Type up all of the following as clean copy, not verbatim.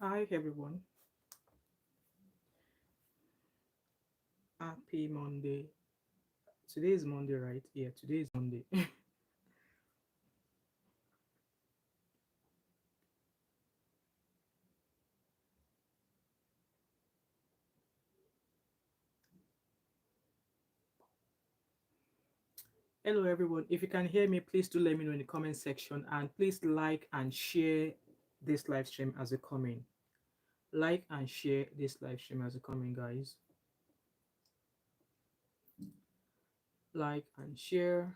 Hi everyone. Happy Monday. Today is Monday, right? Yeah, today is Monday. Hello everyone. If you can hear me, please do let me know in the comment section and please like and share this live stream as a comment. Like and share this live stream as a comment, guys. Like and share.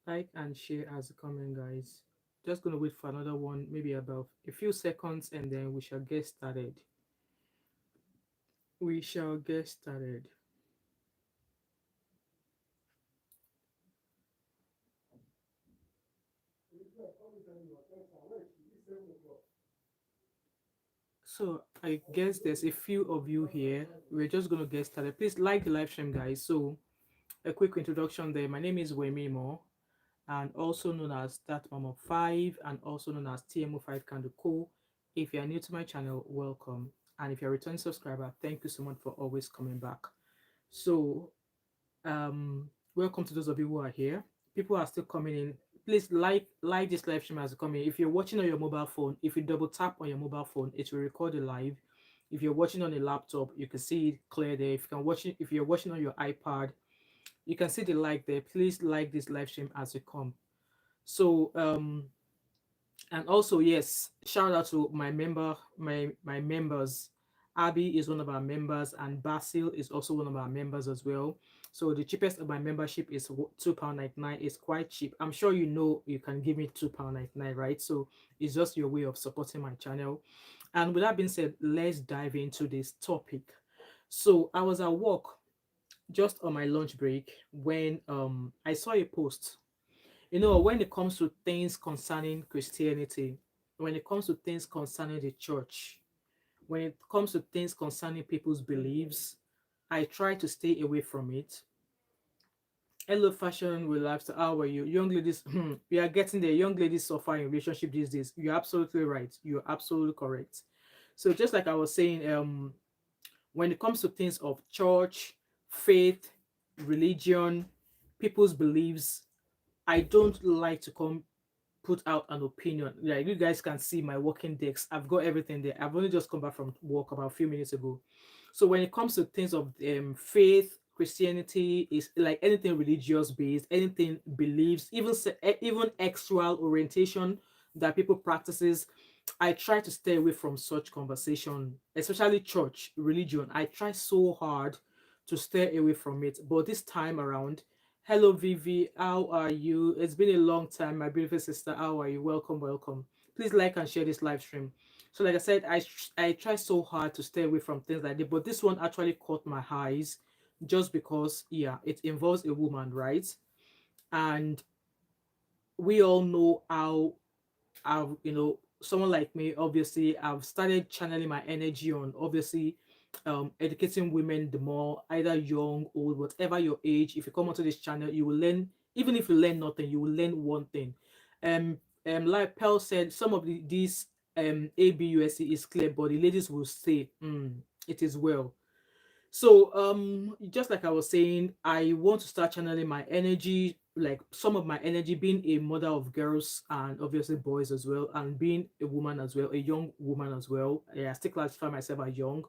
Like and share as a comment, guys. Just gonna wait for another one, maybe about a few seconds, and then we shall get started. We shall get started. So I guess there's a few of you here. We're just gonna get started. Please like the live stream, guys. So a quick introduction there. My name is Wemimo, and also known as Thatmumof5 and also known as TMO5 Kanduko. If you are new to my channel, welcome. And if you're a returning subscriber, thank you so much for always coming back. So welcome to those of you who are here. People are still coming in. Please like this live stream as you come in. If you're watching on your mobile phone, if you double tap on your mobile phone, it will record it live. If you're watching on a laptop, you can see it clear there. If you're watching on your iPad, you can see the like there. Please like this live stream as you come. So and also, yes, shout out to my members. Abby is one of our members, and Basil is also one of our members as well. So the cheapest of my membership is £2.99. It's quite cheap. I'm sure you know you can give me £2.99, right? So it's just your way of supporting my channel. And with that being said, let's dive into this topic. So I was at work just on my lunch break when I saw a post. When it comes to things concerning Christianity, when it comes to things concerning the church, when it comes to things concerning people's beliefs, I try to stay away from it. Hello, fashion with lifestyle. How are you, young ladies? We are getting there. Young ladies suffer in relationship these days. You're absolutely right. You're absolutely correct. So just like I was saying, when it comes to things of church, faith, religion, people's beliefs, I don't like to come put out an opinion. Like you guys can see my working decks. I've got everything there. I've only just come back from work about a few minutes ago. So when it comes to things of faith, Christianity is like anything religious based, anything beliefs, even sexual orientation that people practices. I try to stay away from such conversation, especially church, religion. I try so hard to stay away from it. But this time around, hello, Vivi. How are you? It's been a long time, my beautiful sister. How are you? Welcome, welcome. Please like and share this live stream. So, like I said, I try so hard to stay away from things like that, but this one actually caught my eyes, just because, yeah, it involves a woman, right? And we all know how someone like me, obviously, I've started channeling my energy on obviously educating women the more, either young, old, whatever your age. If you come onto this channel, you will learn. Even if you learn nothing, you will learn one thing. um like Pearl said, some of these ABUSC is clear, but the ladies will say, it is well. So just like I was saying, I want to start channeling my energy, like some of my energy, being a mother of girls and obviously boys as well, and being a woman as well, a young woman as well. Yeah, I still classify myself as young.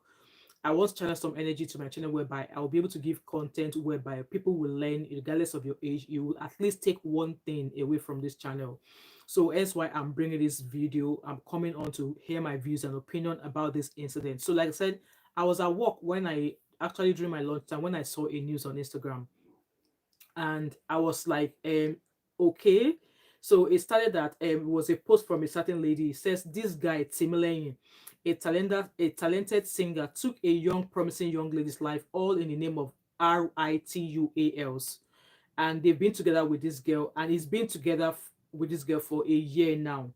I want to channel some energy to my channel whereby I'll be able to give content whereby people will learn, regardless of your age. You will at least take one thing away from this channel. So that's why I'm bringing this video. I'm coming on to hear my views and opinion about this incident. So like I said, I was at work when I actually during my lunchtime when I saw a news on Instagram, and I was like, okay. So it started that it was a post from a certain lady. It says this guy Timileyin, a talented singer, took a young, promising young lady's life, all in the name of rituals. And they've been together with this girl, and he's been together with this girl for a year now.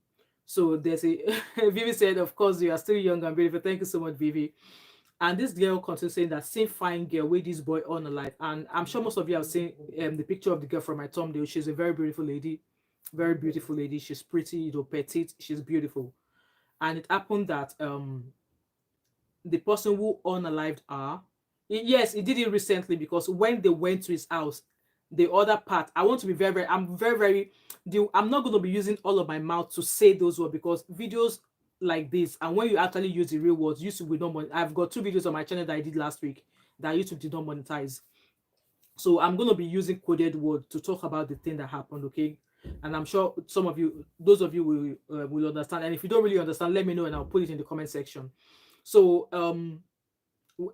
So there's a Vivi said, of course, you are still young and beautiful. Thank you so much, Vivi. And this girl continues saying that same fine girl with this boy on alive. And I'm sure most of you have seen the picture of the girl from my thumbnail. She's a very beautiful lady, very beautiful lady. She's pretty, you know, petite. She's beautiful. And it happened that the person who unalived her, yes, he did it recently, because when they went to his house, the other part, I want to be I'm very, I'm not going to be using all of my mouth to say those words, because videos like this, and when you actually use the real words, YouTube will not monetize. I've got 2 videos on my channel that I did last week that YouTube did not monetize. So I'm going to be using coded words to talk about the thing that happened, okay? And I'm sure some of you, those of you will understand. And if you don't really understand, let me know and I'll put it in the comment section. So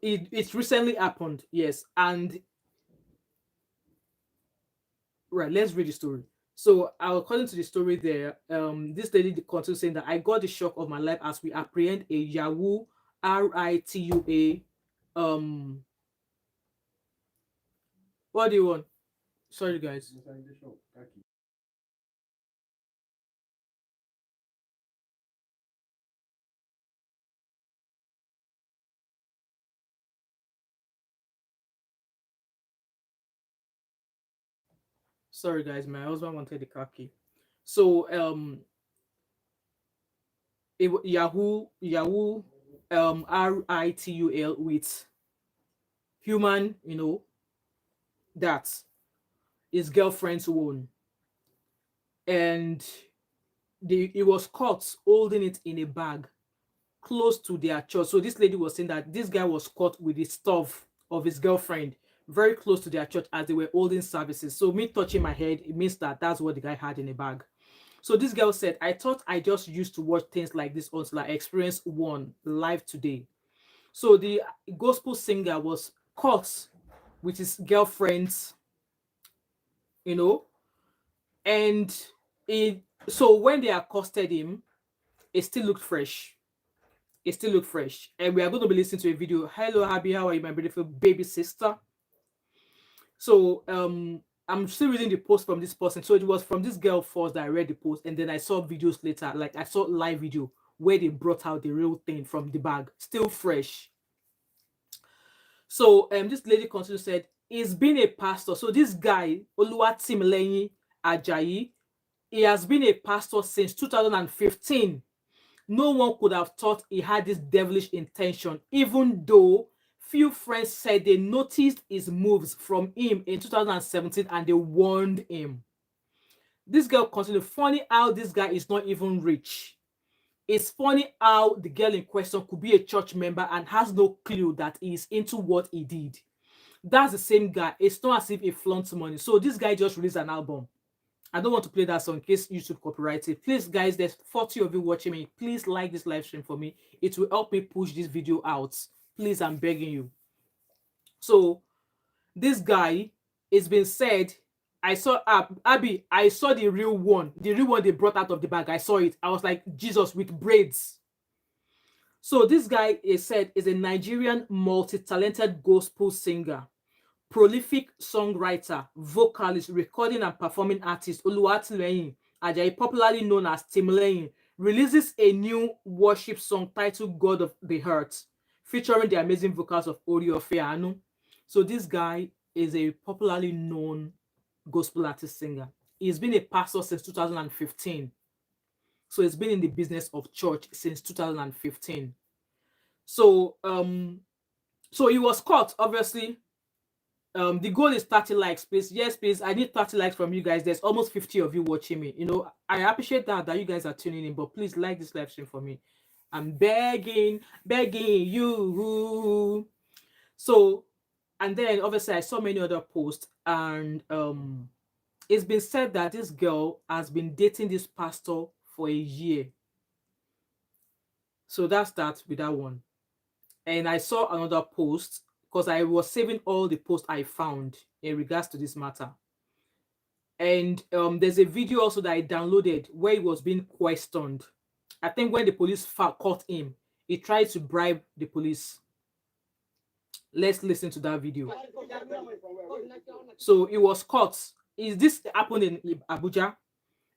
it recently happened, yes. And right, let's read the story. So according to the story there, this lady continues saying that I got the shock of my life as we apprehend a Yahoo RITUA. What do you want? Sorry guys. Sorry guys, my husband wanted the car key. So Yahoo RITUL with human, you know, that his girlfriend's own, and he was caught holding it in a bag close to their church. So this lady was saying that this guy was caught with the stuff of his girlfriend very close to their church as they were holding services. So me touching my head, it means that that's what the guy had in a bag. So this girl said, I thought I just used to watch things like this until I experienced one live today. So the gospel singer was caught with his girlfriends, you know, and so when they accosted him, it still looked fresh. It still looked fresh. And we are going to be listening to a video. Hello, Abby, how are you, my beautiful baby sister? So I'm still reading the post from this person. So it was from this girl first that I read the post, and then I saw videos later, like I saw live video where they brought out the real thing from the bag, still fresh. So this lady continued said, he's been a pastor. So this guy, OluwaTimileyin Ajayi, he has been a pastor since 2015. No one could have thought he had this devilish intention, even though few friends said they noticed his moves from him in 2017 and they warned him. This girl continued, funny how this guy is not even rich. It's funny how the girl in question could be a church member and has no clue that he is into what he did. That's the same guy. It's not as if he flaunts money. So this guy just released an album. I don't want to play that song in case YouTube copyrights it. Please, guys, there's 40 of you watching me. Please like this live stream for me. It will help me push this video out. Please, I'm begging you. So this guy, it's been said, I saw Abby, I saw the real one they brought out of the bag. I saw it. I was like, Jesus with braids. So this guy is said is a Nigerian multi-talented gospel singer, prolific songwriter, vocalist, recording and performing artist. OluwaTimileyin Ajayi, popularly known as Timileyin, releases a new worship song titled God of the Heart, featuring the amazing vocals of Oriofe. So this guy is a popularly known gospel artist singer. He's been a pastor since 2015. So he's been in the business of church since 2015. So so he was caught, obviously. The goal is 30 likes, please. Yes, please. I need 30 likes from you guys. There's almost 50 of you watching me. You know, I appreciate that you guys are tuning in, but please like this live stream for me. I'm begging you. So, and then obviously I saw many other posts, and it's been said that this girl has been dating this pastor for a year. So that's that with that one. And I saw another post because I was saving all the posts I found in regards to this matter. And there's a video also that I downloaded where he was being questioned. I think when the police caught him, he tried to bribe the police. Let's listen to that video. So he was caught. Is this happened in Abuja?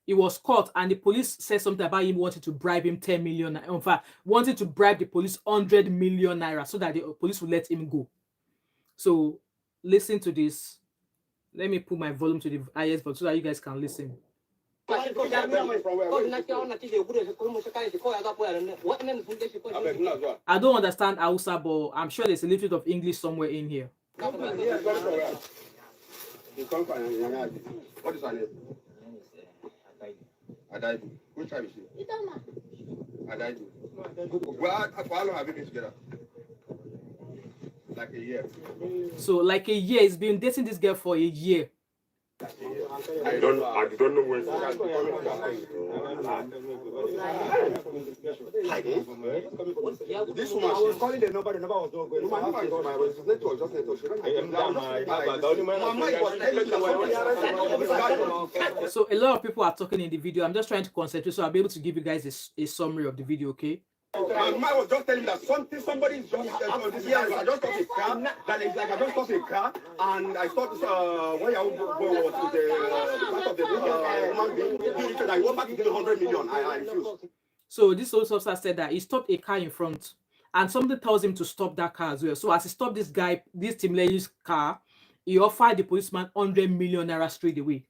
he was caught, and the police said something about him wanting to bribe him 10 million. In fact, wanting to bribe the police 100 million naira so that the police will let him go. So listen to this. Let me put my volume to the highest volume so that you guys can listen. I don't understand Hausa, but I'm sure there's a little bit of English somewhere in here. What is her name? Ajayi. Which tribe is she? Ajayi. Well, how long have you been together? Like a year. So, like a year. He's been dating this girl for a year. I don't know when. This woman, I was calling the number was not going. So a lot of people are talking in the video. I'm just trying to concentrate so I'll be able to give you guys a summary of the video, okay? My man was just telling me that somebody is just I just got a car. That is like I just got a car, and I thought when I was to the back of the woman being I went back to give 100 million. I refused. So this police officer said that he stopped a car in front, and somebody tells him to stop that car as well. So as he stopped this Timileyin's car, he offered the policeman 100 million naira straight away.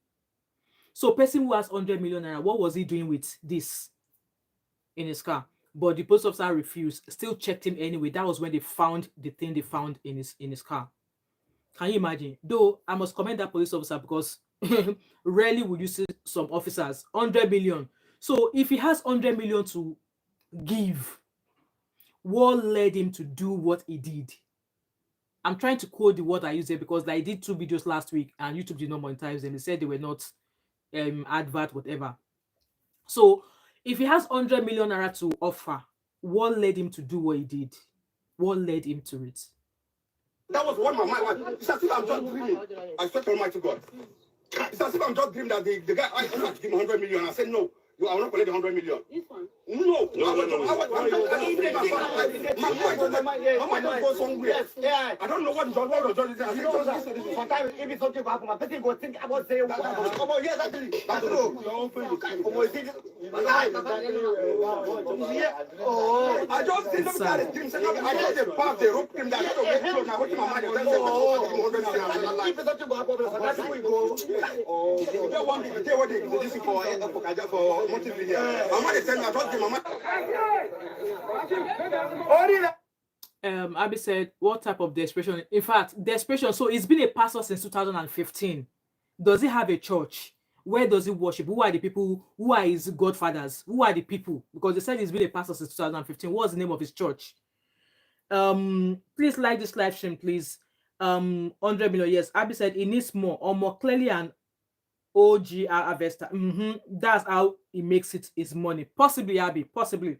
So person who has 100 million naira, what was he doing with this in his car? But the police officer refused, still checked him anyway. That was when they found the thing they found in his car. Can you imagine? Though I must commend that police officer because rarely would you see some officers 100 million. So if he has 100 million to give, what led him to do what he did? I'm trying to quote the word I used there because I did 2 videos last week and YouTube did not monetize them. They said they were not advert, whatever. So if he has 100 million naira to offer, what led him to do what he did? What led him to it? That was what my mind was. It's as if I'm just dreaming. I swear to Almighty God. It's as if I'm just dreaming that the guy I have to give him 100 million. I said no. I will not collect the 100 million. This one? No. I don't go somewhere. I don't know what is on. Sometimes if it's something about my person go think about saying yes, actually. That's true. I just think that the dream. I just the path, the rope him that I don't get now. What my mind is Abby said, what type of desperation? In fact, desperation. So he's been a pastor since 2015. Does he have a church? Where does he worship? Who are the people? Who are his godfathers? Who are the people? Because they said he's been a pastor since 2015. What's the name of his church? Please like this live stream, please. 100 million. Yes, Abby said he needs more or more clearly and OGR Avesta. That's how he makes it his money. Possibly, Abby, possibly.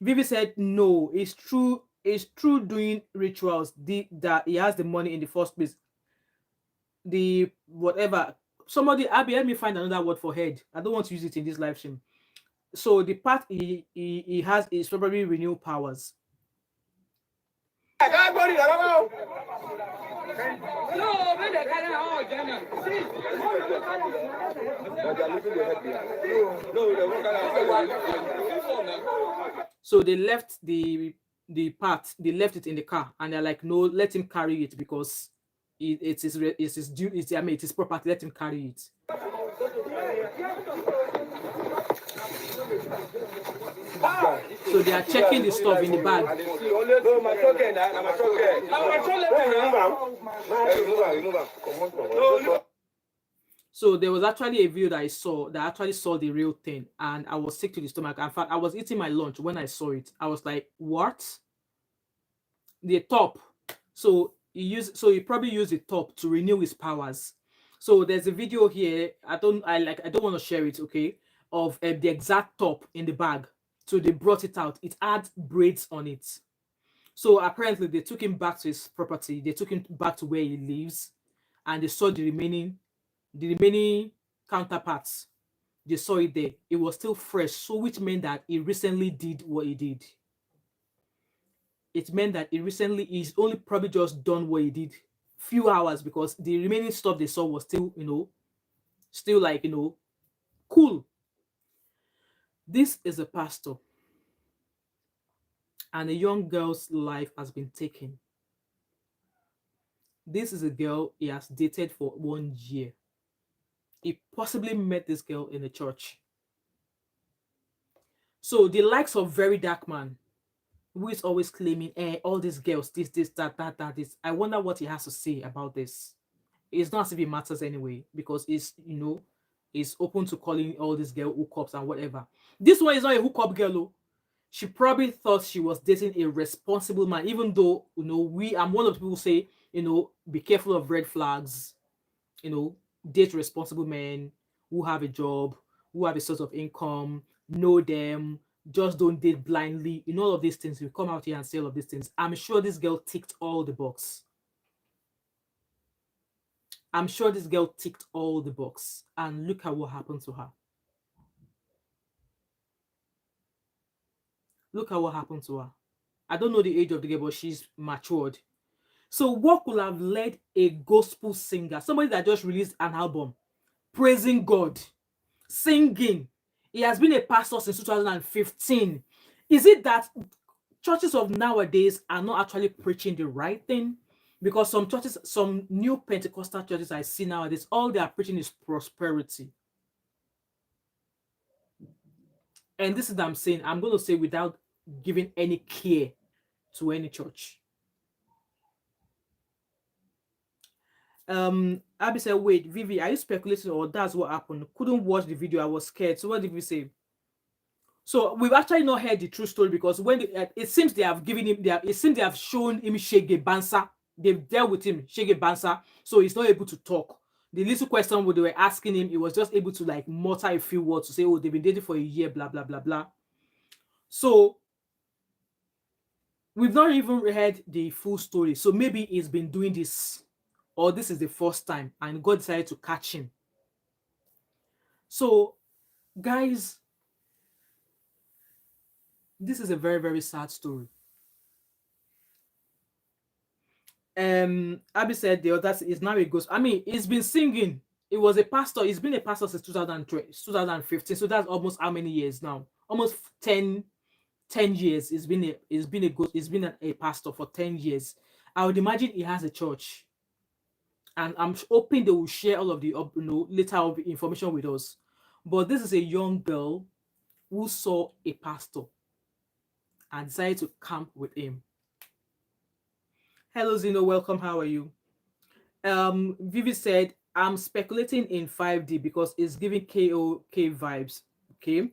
Vivi said no, it's true doing rituals that he has the money in the first place. The whatever. Somebody, Abby, help me find another word for head. I don't want to use it in this live stream. So the part he has is probably renewal powers. So they left the part, they left it in the car, and they're like, no, let him carry it because it's his due. I mean, it is property. Let him carry it. So they are checking the stuff in the bag. So there was actually a video that I saw that actually saw the real thing, and I was sick to the stomach. In fact, I was eating my lunch when I saw it. I was like, what? The top. So he probably used the top to renew his powers. So there's a video here. I don't want to share it, okay, of the exact top in the bag. So they brought it out. It had braids on it. So apparently they took him back to his property. They took him back to where he lives, and they saw the remaining counterparts. They saw it there. It was still fresh, so which meant that he recently did what he did. It meant that he's only probably just done what he did few hours, because the remaining stuff they saw was still, still like, cool. This is a pastor, and a young girl's life has been taken. This is a girl he has dated for 1 year. He possibly met this girl in a church. So the likes of very dark man, who is always claiming, all these girls, this, that, this. I wonder what he has to say about this. It's not as if it matters anyway, because it's open to calling all these girl hookups and whatever. This one is not a hookup girl, oh. She probably thought she was dating a responsible man, even though, I'm one of the people who say, be careful of red flags, date responsible men who have a job, who have a source of income, know them, just don't date blindly. All of these things, we come out here and say all of these things. I'm sure this girl ticked all the box. I'm sure this girl ticked all the box. And look at what happened to her. Look at what happened to her. I don't know the age of the girl, but she's matured. So what could have led a gospel singer, somebody that just released an album, praising God, singing? He has been a pastor since 2015. Is it that churches of nowadays are not actually preaching the right thing? Because some churches, some new Pentecostal churches I see nowadays, all they are preaching is prosperity. And this is what I'm saying. I'm going to say without giving any care to any church. Abby said, wait, Vivi, are you speculating or that's what happened? Couldn't watch the video. I was scared. So what did we say? So we've actually not heard the true story, because when it seems they have given him, it seems they have shown him Shege Bansa. They've dealt with him, Shege Bansa, so he's not able to talk. The little question what they were asking him, he was just able to like mutter a few words to say, oh, they've been dating for a year, blah, blah, blah, blah. So we've not even heard the full story. So maybe he's been doing this, or this is the first time, and God decided to catch him. So, guys, this is a very, very sad story. Abby said the other is now a ghost. I mean, he's been singing. He was a pastor. He's been a pastor since 2015. So that's almost how many years now? Almost 10 years. He's been a ghost. He's been a pastor for 10 years. I would imagine he has a church. And I'm hoping they will share all of the later information with us. But this is a young girl who saw a pastor and decided to camp with him. Hello, Zeno. Welcome. How are you? Vivi said, I'm speculating in 5D because it's giving KOK vibes. Okay.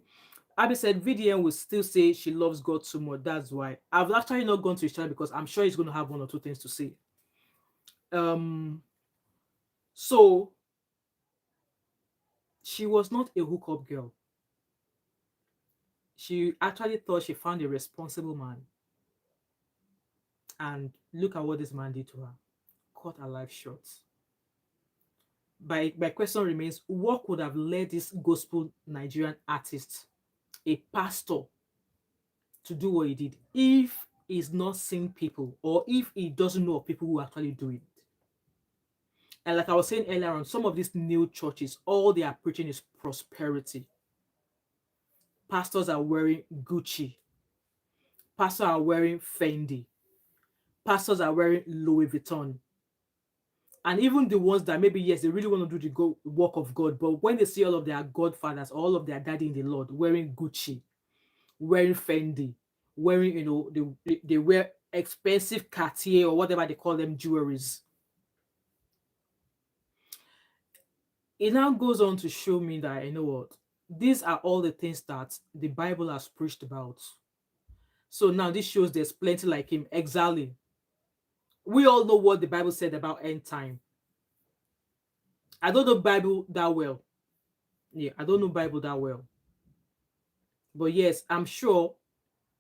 Abby said, VDM will still say she loves God too much. That's why. I've actually not gone to his channel because I'm sure he's going to have one or two things to say. So she was not a hookup girl. She actually thought she found a responsible man. And look at what this man did to her. Cut her life short. My question remains, what could have led this gospel Nigerian artist, a pastor, to do what he did if he's not seeing people, or if he doesn't know of people who actually do it? And like I was saying earlier on, some of these new churches, all they are preaching is prosperity. Pastors are wearing Gucci. Pastors are wearing Fendi. Pastors are wearing Louis Vuitton. And even the ones that maybe, yes, they really want to do the work of God, but when they see all of their godfathers, all of their daddy in the Lord wearing Gucci, wearing Fendi, wearing, they wear expensive Cartier or whatever they call them, jewelries. It now goes on to show me that, what, these are all the things that the Bible has preached about. So now this shows there's plenty like him exiling. We all know what the Bible said about end time. I don't know Bible that well. Yeah, I don't know Bible that well. But yes, I'm sure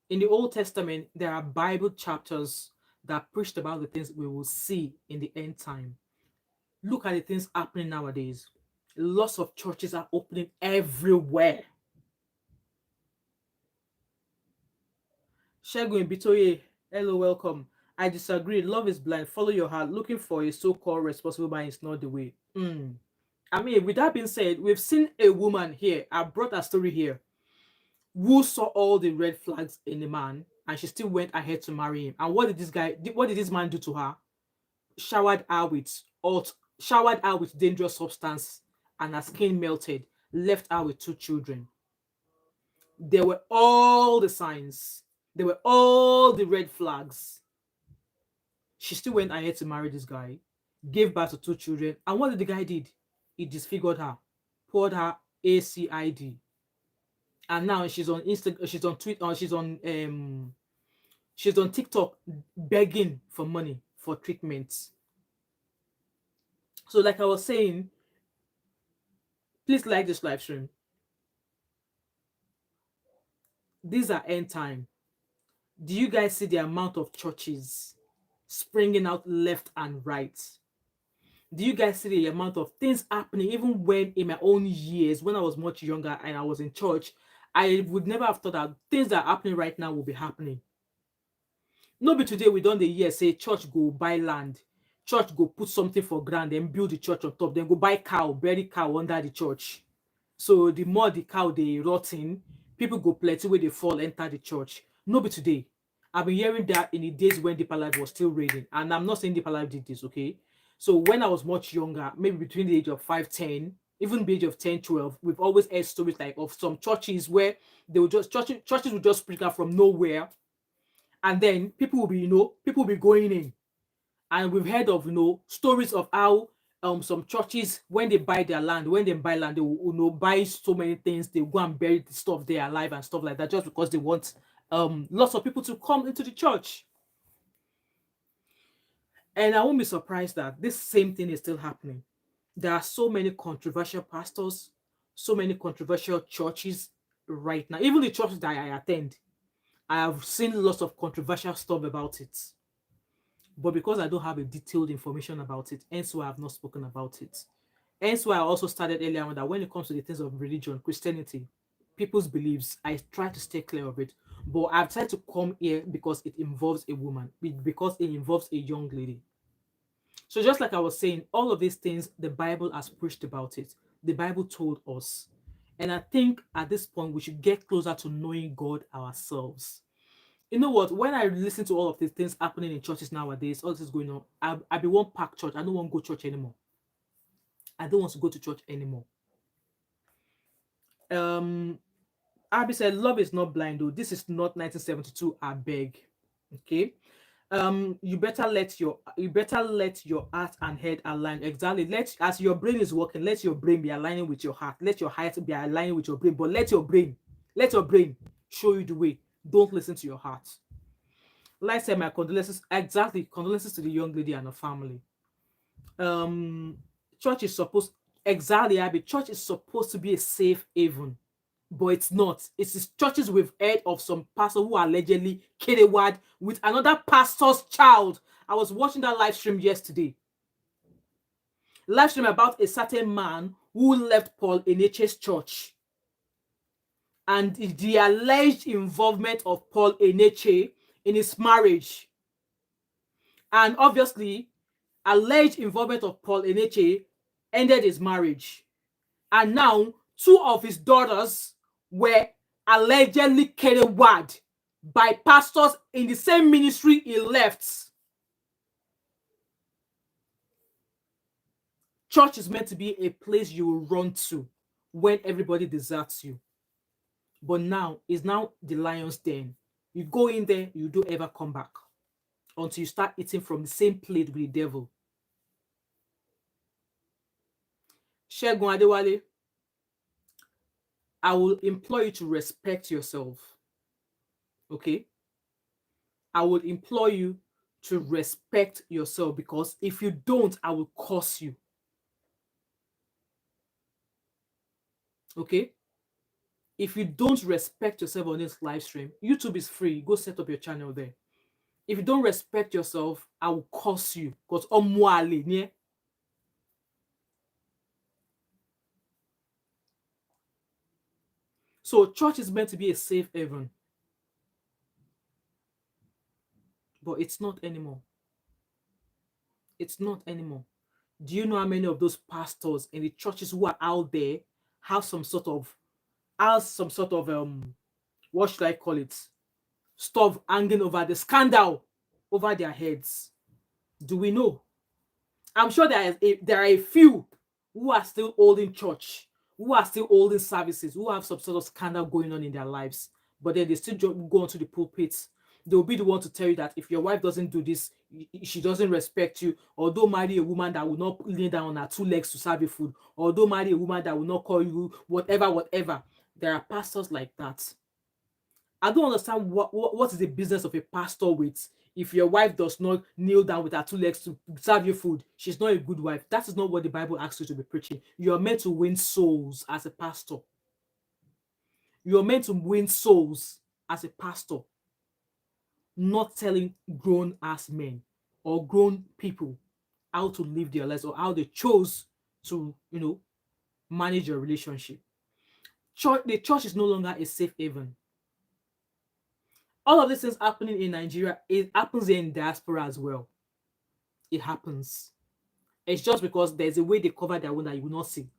in the Old Testament, there are Bible chapters that preached about the things we will see in the end time. Look at the things happening nowadays. Lots of churches are opening everywhere. Shegun Bitoye, hello, welcome. I disagree. Love is blind. Follow your heart. Looking for a so-called responsible man is not the way. I mean, with that being said, we've seen a woman here. I brought a story here who saw all the red flags in the man, and she still went ahead to marry him. And what did this man do to her? Showered her with dangerous substance, and her skin melted, left her with 2 children. There were all the signs. There were all the red flags. She still went ahead to marry this guy, gave birth to 2 children. And what did the guy did? He disfigured her, poured her ACID. And now she's on Instagram, she's on Twitter, she's on TikTok begging for money for treatments. So like I was saying, please like this live stream. These are end time. Do you guys see the amount of churches springing out left and right? Do you guys see the amount of things happening? Even when in my own years, when I was much younger and I was in church, I would never have thought that things that are happening right now will be happening. Nobody today we done the year say church go buy land, church go put something for ground, then build the church on top, then go buy cow, bury cow under the church. So the more the cow they rotting, people go plenty where they fall enter the church. Nobody today. I've been hearing that in the days when Deeper Life was still reigning, and I'm not saying Deeper Life did this, okay? So when I was much younger, maybe between the age of 5, 10, even the age of 10, 12, we've always heard stories like of some churches where they would just churches would just spring out from nowhere, and then people will be going in. And we've heard of stories of how some churches, when they buy their land, they will buy so many things, they go and bury the stuff there alive and stuff like that, just because they want lots of people to come into the church. And I won't be surprised that this same thing is still happening. There are so many controversial pastors, so many controversial churches right now. Even the churches that I attend, I have seen lots of controversial stuff about it. But because I don't have a detailed information about it, hence why I have not spoken about it. Hence why I also started earlier on that when it comes to the things of religion, Christianity, people's beliefs, I try to stay clear of it. But I've tried to come here because it involves a woman, because it involves a young lady. So just like I was saying, all of these things, the Bible has preached about it. The Bible told us. And I think at this point, we should get closer to knowing God ourselves. You know what? When I listen to all of these things happening in churches nowadays, all this is going on, I be one packed church. I don't want to go to church anymore. I don't want to go to church anymore. Abby said, love is not blind, though. This is not 1972. I beg. Okay. You better let your heart and head align. Exactly. As your brain is working, let your brain be aligning with your heart. Let your heart be aligning with your brain. But let your brain show you the way. Don't listen to your heart. Like I said, my condolences. Exactly. Condolences to the young lady and her family. Church is supposed church is supposed to be a safe haven, but it's not. It's churches we've heard of some pastor who allegedly kedewad with another pastor's child. I was watching that live stream yesterday. Live stream about a certain man who left Paul Eneche's church, and the alleged involvement of Paul Eneche in his marriage. And obviously, alleged involvement of Paul Eneche ended his marriage. And now, 2 of his daughters were allegedly kedewad by pastors in the same ministry he left. Church is meant to be a place you will run to when everybody deserts you. But now, it's now the lion's den. You go in there, you don't ever come back until you start eating from the same plate with the devil. Shegun Adewale, I will implore you to respect yourself. Okay? I would implore you to respect yourself, because if you don't, I will curse you. Okay? If you don't respect yourself on this live stream, YouTube is free. Go set up your channel there. If you don't respect yourself, I will curse you. Because so church is meant to be a safe haven. But it's not anymore. It's not anymore. Do you know how many of those pastors in the churches who are out there have some sort of what should I call it, stuff hanging over the scandal over their heads? Do we know? I'm sure there are a few who are still holding church, who are still holding services, who have some sort of scandal going on in their lives, but then they still go onto the pulpit. They'll be the one to tell you that if your wife doesn't do this, she doesn't respect you, or don't marry a woman that will not lay down on her two legs to serve you food, or don't marry a woman that will not call you whatever. There are pastors like that. I don't understand what is the business of a pastor with, if your wife does not kneel down with her two legs to serve you food, she's not a good wife. That is not what the Bible asks you to be preaching. You're meant to win souls as a pastor. You're meant to win souls as a pastor, not telling grown-ass men or grown people how to live their lives or how they chose to, manage your relationship. The church is no longer a safe haven. All of these things happening in Nigeria, it happens in diaspora as well. It happens. It's just because there's a way they cover their own that you will not see.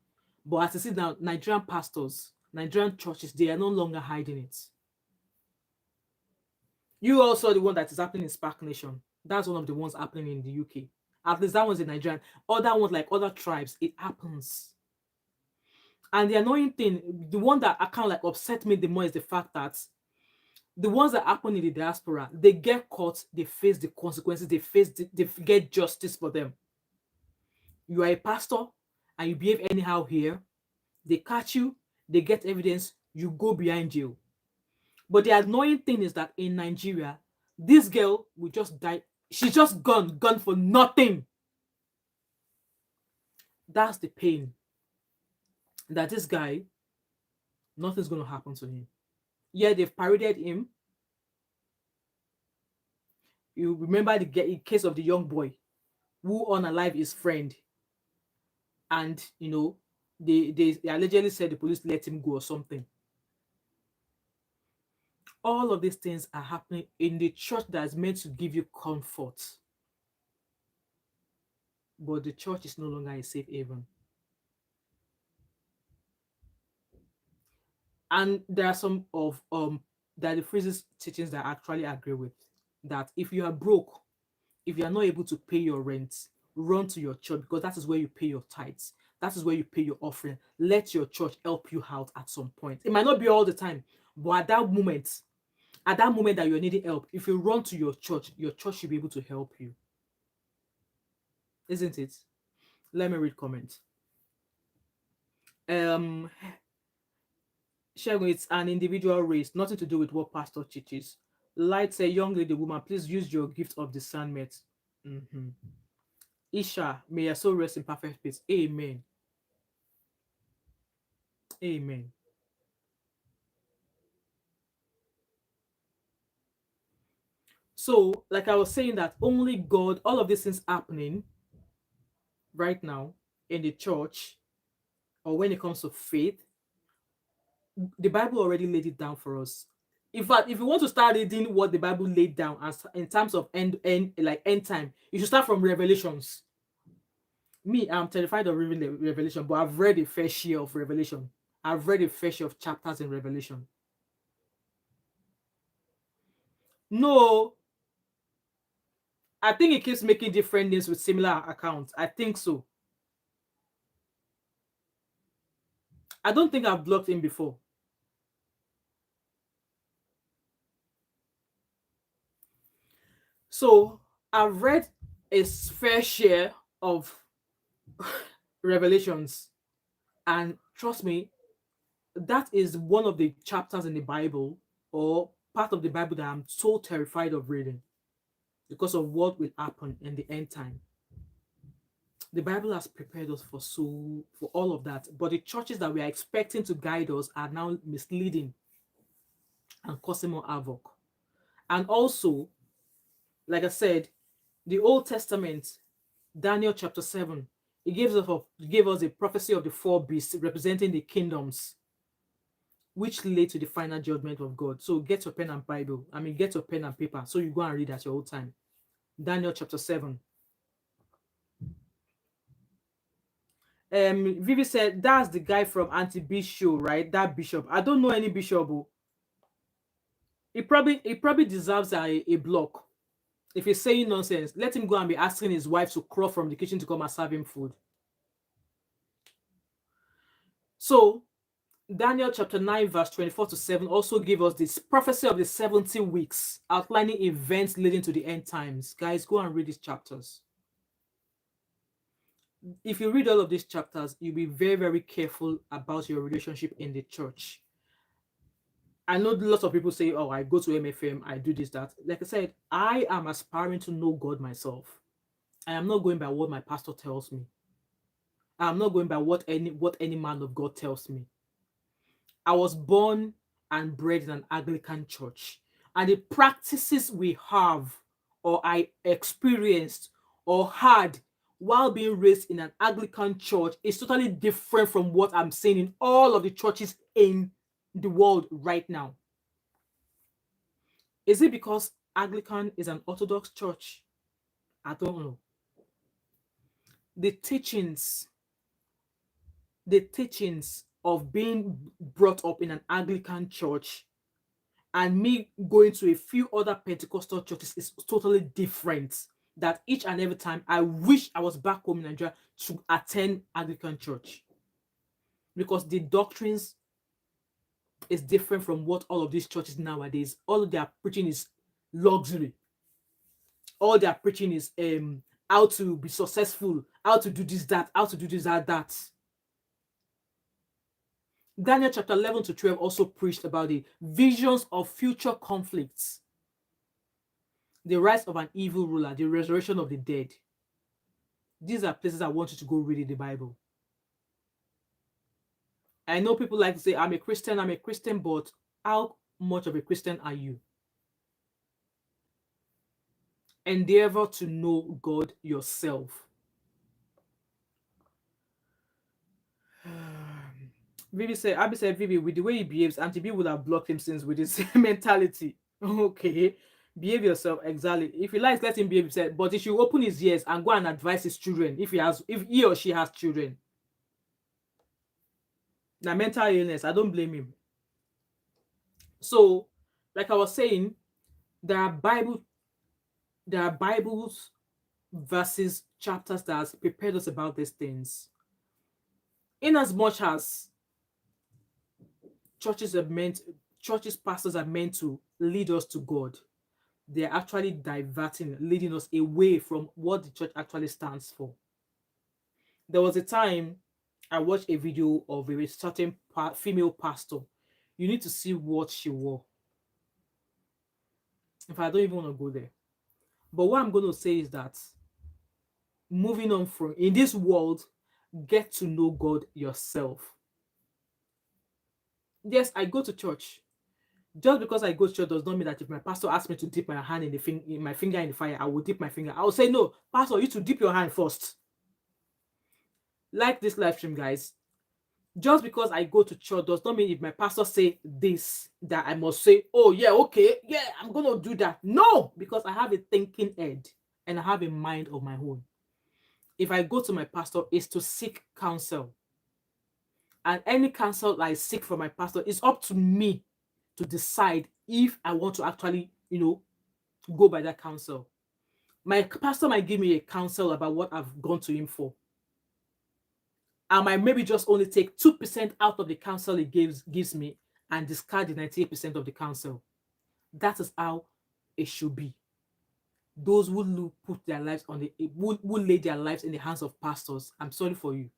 But as you see now, Nigerian pastors, Nigerian churches, they are no longer hiding it. You also the one that is happening in Spark Nation. That's one of the ones happening in the UK. At least that one's in Nigerian. Other ones, like other tribes, it happens. And the annoying thing, the one that I kind of like upset me the more is the fact that the ones that happen in the diaspora, they get caught, they face the consequences, they get justice for them. You are a pastor and you behave anyhow here, they catch you, they get evidence, you go behind jail. But the annoying thing is that in Nigeria, this girl will just die. She's just gone for nothing. That's the pain. That this guy, nothing's going to happen to him. Yeah, they've paraded him. You remember the case of the young boy who unalived his friend, and they allegedly said the police let him go or something. All of these things are happening in the church that is meant to give you comfort, but the church is no longer a safe haven. And there are some of that the phrases teachings that I actually agree with, that if you are broke, if you are not able to pay your rent, run to your church, because that is where you pay your tithes. That is where you pay your offering. Let your church help you out at some point. It might not be all the time, but at that moment that you're needing help, if you run to your church should be able to help you. Isn't it? Let me read comments. Shagun, it's an individual race, nothing to do with what pastor teaches. Light say, young lady, woman, please use your gift of discernment. Isha, may your soul rest in perfect peace. Amen. Amen. So, like I was saying, that only God, all of these things happening right now in the church, or when it comes to faith, the Bible already laid it down for us. In fact, if you want to start reading what the Bible laid down as in terms of end time, you should start from Revelations. Me, I'm terrified of reading Revelation, but I've read a fair share of Revelation. I've read a fair share of chapters in Revelation. No, I think it keeps making different names with similar accounts. I think so. I don't think I've blocked him before. So I've read a fair share of Revelations, and trust me, that is one of the chapters in the Bible, or part of the Bible, that I'm so terrified of reading because of what will happen in the end time. The Bible has prepared us for all of that, but the churches that we are expecting to guide us are now misleading and causing more havoc. And also, like I said, the Old Testament, Daniel chapter 7, it gave us a prophecy of the 4 beasts representing the kingdoms, which led to the final judgment of God. So get your pen and Bible. Get your pen and paper, so you go and read at your own time. Daniel chapter 7. Vivi said that's the guy from Anti-Bishop, right? That bishop. I don't know any bishop. He probably deserves a block. If he's saying nonsense, let him go and be asking his wife to crawl from the kitchen to come and serve him food. So Daniel chapter 9 verse 24 to 7 also give us this prophecy of the 70 weeks, outlining events leading to the end times. Guys, go and read these chapters. If you read all of these chapters, you'll be very, very careful about your relationship in the church. I know lots of people say, oh, I go to MFM, I do this, that. Like I said, I am aspiring to know God myself. I am not going by what my pastor tells me. I am not going by what any man of God tells me. I was born and bred in an Anglican church, and the practices we have or I experienced or had while being raised in an Anglican church is totally different from what I'm seeing in all of the churches in the world right now. Is it because Anglican is an Orthodox church? I don't know. The teachings of being brought up in an Anglican church and me going to a few other Pentecostal churches is totally different. That each and every time I wish I was back home in Nigeria to attend Anglican church, because the doctrines is different from what all of these churches nowadays. All of their preaching is luxury. All their preaching is how to be successful, how to do this, that, how to do this, that. Daniel chapter 11 to 12 also preached about the visions of future conflicts, the rise of an evil ruler, the resurrection of the dead. These are places I want you to go read in the Bible. I know people like to say, I'm a Christian, but how much of a Christian are you? Endeavor to know God yourself. Abby said, Vivi, with the way he behaves, Auntie B would have blocked him since with his mentality. Okay. Behave yourself, exactly. If he likes, let him behave himself. But he should open his ears and go and advise his children if he or she has children. Now, mental illness, I don't blame him. So, like I was saying, there are Bibles, verses, chapters that has prepared us about these things. In as much as churches, pastors are meant to lead us to God, they're actually leading us away from what the church actually stands for. There was a time I watched a video of a certain female pastor. You need to see what she wore. In fact, I don't even want to go there. But what I'm going to say is that moving on from in this world, get to know God yourself. Yes, I go to church. Just because I go to church does not mean that if my pastor asks me to dip my hand in my finger in the fire, I will dip my finger. I will say, no, pastor, you to dip your hand first. Like this live stream, guys. Just because I go to church does not mean if my pastor say this, that I must say, oh, yeah, okay, yeah, I'm going to do that. No, because I have a thinking head and I have a mind of my own. If I go to my pastor, it's to seek counsel. And any counsel I seek from my pastor, it's up to me to decide if I want to actually, go by that counsel. My pastor might give me a counsel about what I've gone to him for. I might maybe just only take 2% out of the counsel he gives me and discard the 98% of the counsel. That is how it should be. Those who put their lives who lay their lives in the hands of pastors, I'm sorry for you.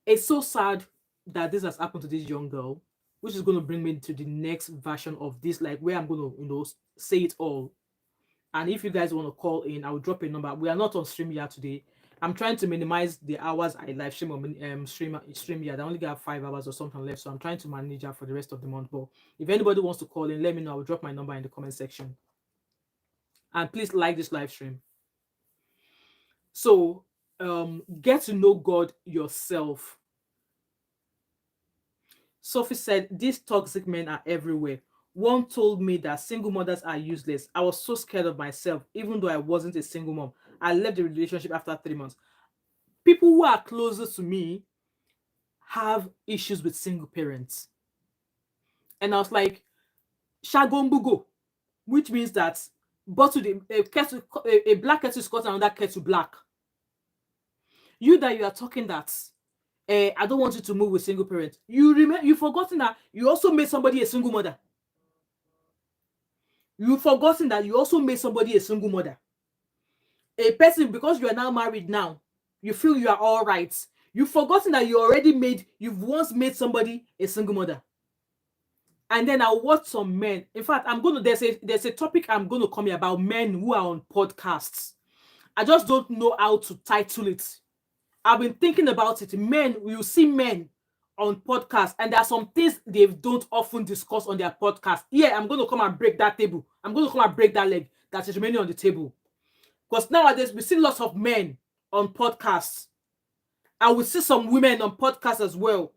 It's so sad that this has happened to this young girl, which is going to bring me to the next version of this, like where I'm going to, say it all. And if you guys want to call in, I will drop a number. We are not on StreamYard today. I'm trying to minimize the hours I live stream on StreamYard. I only got 5 hours or something left, so I'm trying to manage that for the rest of the month. But if anybody wants to call in, let me know. I will drop my number in the comment section. And please like this live stream. So, get to know God yourself. Sophie said, these toxic men are everywhere. One told me that single mothers are useless. I was so scared of myself, even though I wasn't a single mom. I left the relationship after 3 months. People who are closer to me have issues with single parents. And I was like, Shagombugo, which means that a black kettle is caught another kettle black. You that you are talking that I don't want you to move with single parents. You've forgotten that you also made somebody a single mother. You've forgotten that you also made somebody a single mother. A person, because you are now married now, you feel you are all right. You've forgotten that you've once made somebody a single mother. And then I watch some men. In fact, there's a topic I'm going to come here about men who are on podcasts. I just don't know how to title it. I've been thinking about it. You see men on podcasts, and there are some things they don't often discuss on their podcast. Yeah, I'm going to come and break that table. I'm going to come and break that leg that is remaining on the table. Because nowadays, we see lots of men on podcasts. And we see some women on podcasts as well.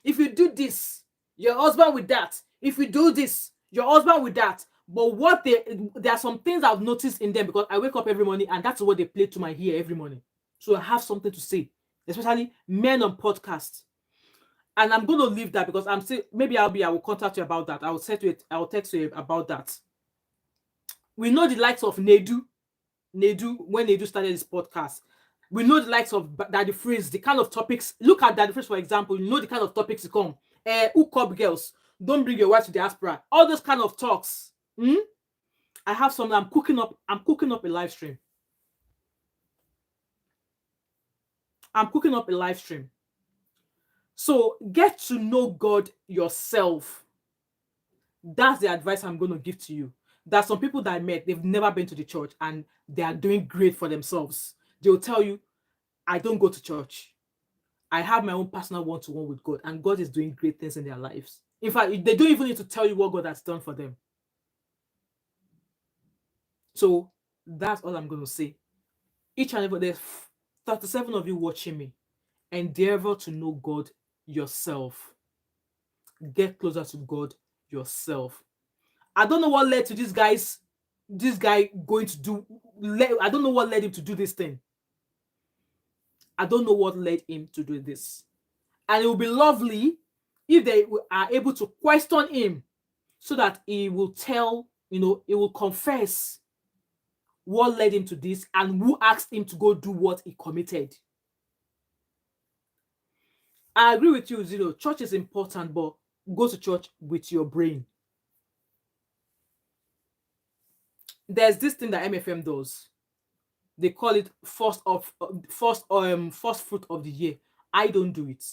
If you do this, your husband with that. If you do this, your husband with that. But there are some things I've noticed in them, because I wake up every morning and that's what they play to my ear every morning. So I have something to say, especially men on podcasts. And I'm going to leave that because I will contact you about that. I will text you about that. We know the likes of Nedu, when Nedu started this podcast. We know the likes of Daddy Freeze, the kind of topics. Look at Daddy Freeze, for example. You know the kind of topics to come. Hook up girls. Don't bring your wife to diaspora. All those kind of talks. I have some. I'm cooking up a live stream. So get to know God yourself. That's the advice I'm going to give to you. There's some people that I met, they've never been to the church and they are doing great for themselves. They'll tell you, I don't go to church. I have my own personal one-to-one with God, and God is doing great things in their lives. In fact, they don't even need to tell you what God has done for them. So that's all I'm going to say. Each and every day, 37 of you watching me, endeavor to know God yourself. Get closer to God yourself. I don't know what led to this guy going to do. I don't know what led him to do this thing. I don't know what led him to do this. And it will be lovely if they are able to question him so that he will he will confess what led him to this and who asked him to go do what he committed. I agree with you, Zero. Church is important, but go to church with your brain. There's this thing that MFM does. They call it first fruit of the year. I don't do it.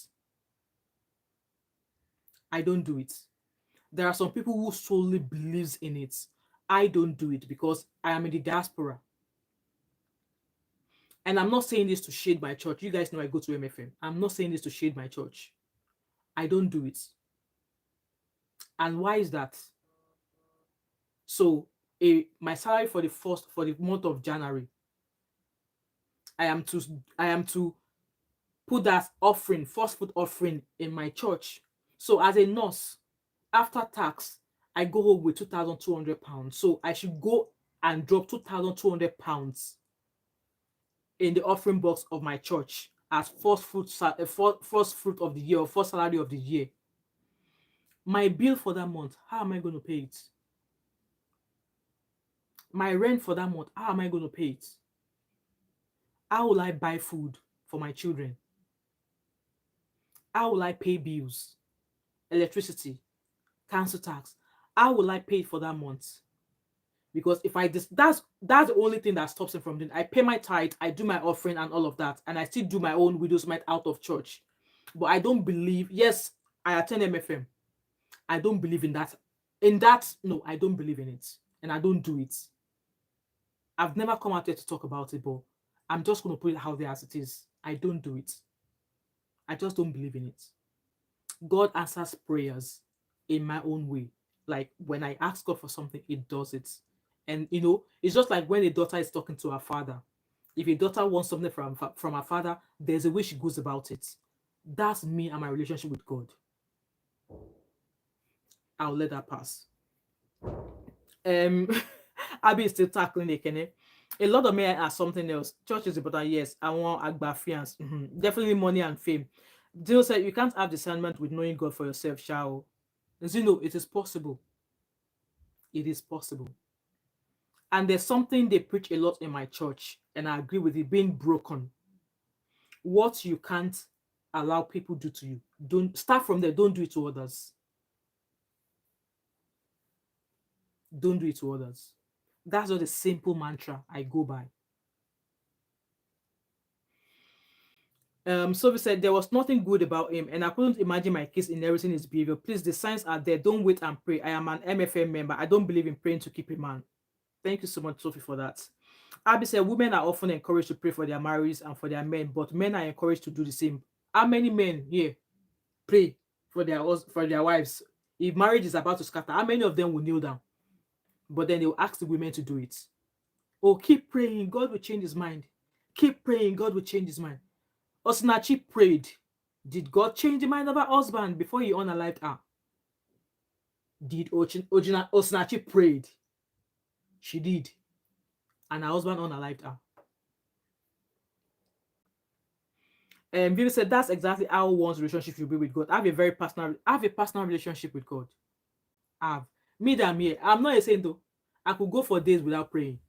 There are some people who solely believes in it. I don't do it because I am in the diaspora. And I'm not saying this to shade my church. You guys know I go to MFM. I'm not saying this to shade my church. I don't do it. And why is that? So my salary for the month of January, I am to put that offering, first fruit offering, in my church. So as a nurse, after tax, I go home with £2,200. So I should go and drop £2,200 in the offering box of my church as first fruit of the year, or first salary of the year. My bill for that month, how am I going to pay it? My rent for that month, how am I going to pay it? How will I buy food for my children? How will I pay bills, electricity, council tax? How will I pay for that month? Because if that's the only thing that stops me from doing. I pay my tithe, I do my offering and all of that, and I still do my own widow's mite out of church. But I don't believe. Yes, I attend MFM. I don't believe in that. No, I don't believe in it, and I don't do it. I've never come out here to talk about it, but I'm just going to put it out there as it is. I don't do it. I just don't believe in it. God answers prayers in my own way. Like when I ask God for something, He does it. And it's just like when a daughter is talking to her father. If a daughter wants something from her father, there's a way she goes about it. That's me and my relationship with God. I'll let that pass. Abby is still tackling it, Kenny. A lot of men are something else. Church is important, yes. I want Agbafians. Definitely money and fame. Dino said you can't have discernment with knowing God for yourself, shall. Zeno, it is possible. It is possible. And there's something they preach a lot in my church, and I agree with it, being broken. What you can't allow people do to you, don't start from there. Don't do it to others. Don't do it to others. That's just a simple mantra I go by. So we said there was nothing good about him, and I couldn't imagine my kids inheriting his behavior. Please, the signs are there. Don't wait and pray. I am an MFM member. I don't believe in praying to keep a man. Thank you so much, Sophie, for that. Abby said women are often encouraged to pray for their marriages and for their men, but men are encouraged to do the same. How many men here pray for their wives? If marriage is about to scatter, how many of them will kneel down? But then they will ask the women to do it. Oh, keep praying, God will change his mind. Keep praying, God will change his mind. Osinachi prayed. Did God change the mind of her husband before he unalived her? Did Osinachi prayed? She did. And her husband unalived her. And Vivi said that's exactly how one's relationship should be with God. Have a personal relationship with God. Me that I'm here. I'm not a saint though. I could go for days without praying.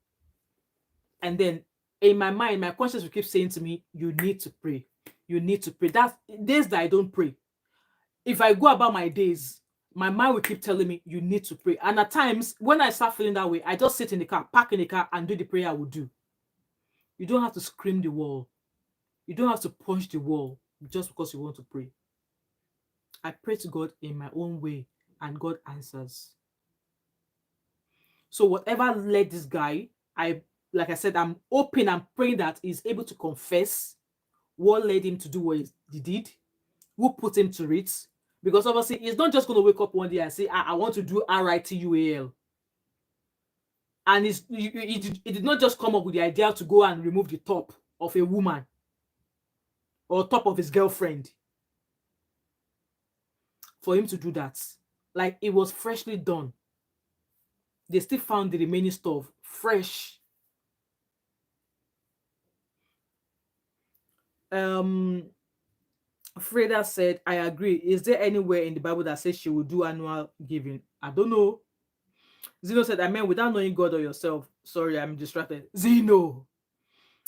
And then in my mind, my conscience will keep saying to me, you need to pray. You need to pray. That's days that I don't pray. If I go about my days, my mind will keep telling me, you need to pray. And at times, when I start feeling that way, I just sit in the car, park in the car, and do the prayer I would do. You don't have to scream the wall. You don't have to punch the wall just because you want to pray. I pray to God in my own way, and God answers. So whatever led this guy, like I said, I'm hoping and praying that he's able to confess what led him to do what he did, who put him to it. Because obviously, he's not just going to wake up one day and say, I want to do RITUAL. And he did not just come up with the idea to go and remove the top of a woman or top of his girlfriend. For him to do that, like it was freshly done. They still found the remaining stuff fresh. Freda said, I agree. Is there anywhere in the Bible that says she will do annual giving? I don't know. Zeno said, I mean, without knowing God or yourself. Sorry, I'm distracted. Zeno.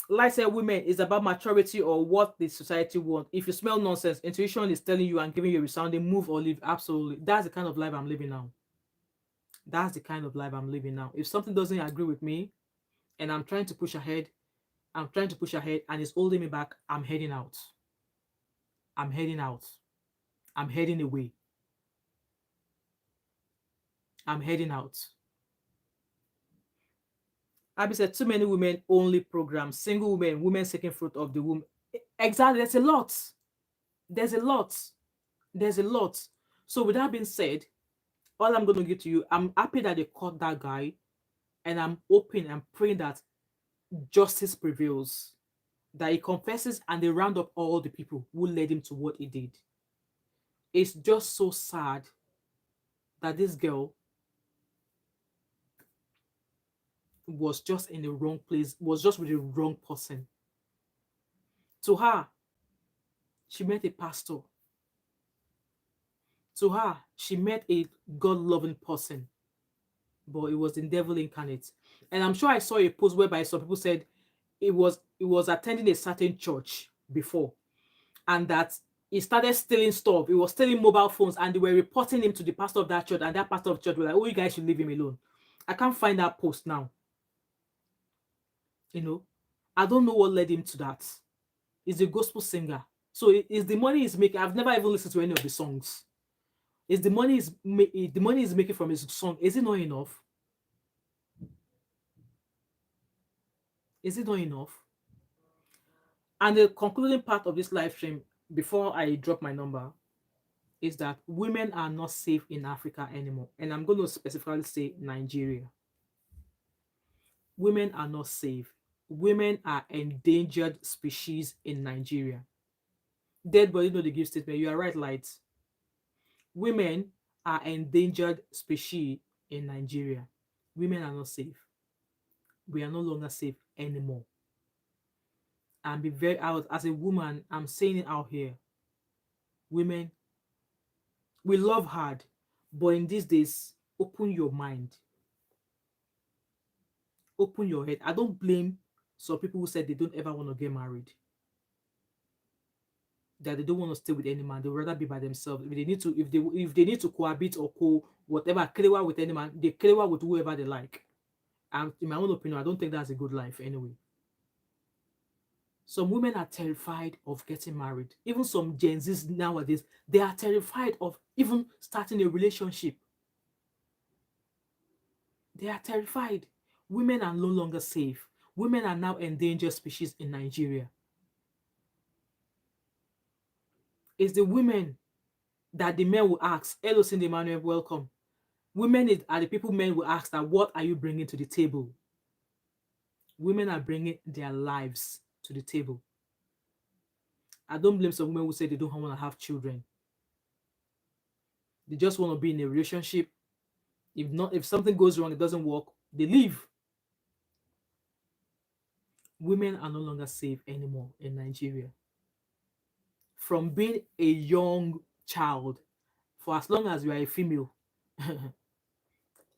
Like said, women is about maturity or what the society wants. If you smell nonsense, intuition is telling you and giving you a resounding move or leave. Absolutely. That's the kind of life I'm living now. That's the kind of life I'm living now. If something doesn't agree with me and I'm trying to push ahead, and it's holding me back, I'm heading out. I'm heading out. I'm heading away. I'm heading out. Abby said, too many women only programs, single women seeking fruit of the womb. Exactly. There's a lot. There's a lot. There's a lot. So with that being said, all I'm going to give to you, I'm happy that they caught that guy, and I'm hoping and praying that justice prevails, that he confesses and they round up all the people who led him to what he did. It's just so sad that this girl was just in the wrong place, was just with the wrong person. To her, she met a pastor. To her, she met a God-loving person, but it was the devil incarnate. And I'm sure I saw a post whereby some people said it was attending a certain church before, and that he started stealing stuff. He was stealing mobile phones, and they were reporting him to the pastor of that church, and that pastor of the church was like, oh, you guys should leave him alone. I can't find that post now. You know, I don't know what led him to that. He's a gospel singer. So is the money he's making. I've never even listened to any of the songs. Is the money he's making from his song, is it not enough? Is it not enough? And the concluding part of this live stream, before I drop my number, is that women are not safe in Africa anymore. And I'm going to specifically say Nigeria. Women are not safe. Women are endangered species in Nigeria. Dead body know the give statement. You are right, Light. Women are endangered species in Nigeria. Women are not safe. We are no longer safe anymore. And be very out as a woman, I'm saying it out here. Women, we love hard, But in these days, open your mind, open your head. I don't blame some people who said they don't ever want to get married, that they don't want to stay with any man. They would rather be by themselves. If they need to, if they need to cohabit or whatever, krewa with any man, they krewa with whoever they like. And in my own opinion, I don't think that's a good life anyway. Some women are terrified of getting married. Even some Gen Zs nowadays, they are terrified of even starting a relationship. They are terrified. Women are no longer safe. Women are now endangered species in Nigeria. It's the women that the men will ask, hello, Cindy Emmanuel, welcome. Women are the people men will ask that, what are you bringing to the table? Women are bringing their lives to the table. I don't blame some women who say they don't want to have children. They just want to be in a relationship. If something goes wrong, it doesn't work, they leave. Women are no longer safe anymore in Nigeria. From being a young child, for as long as you are a female,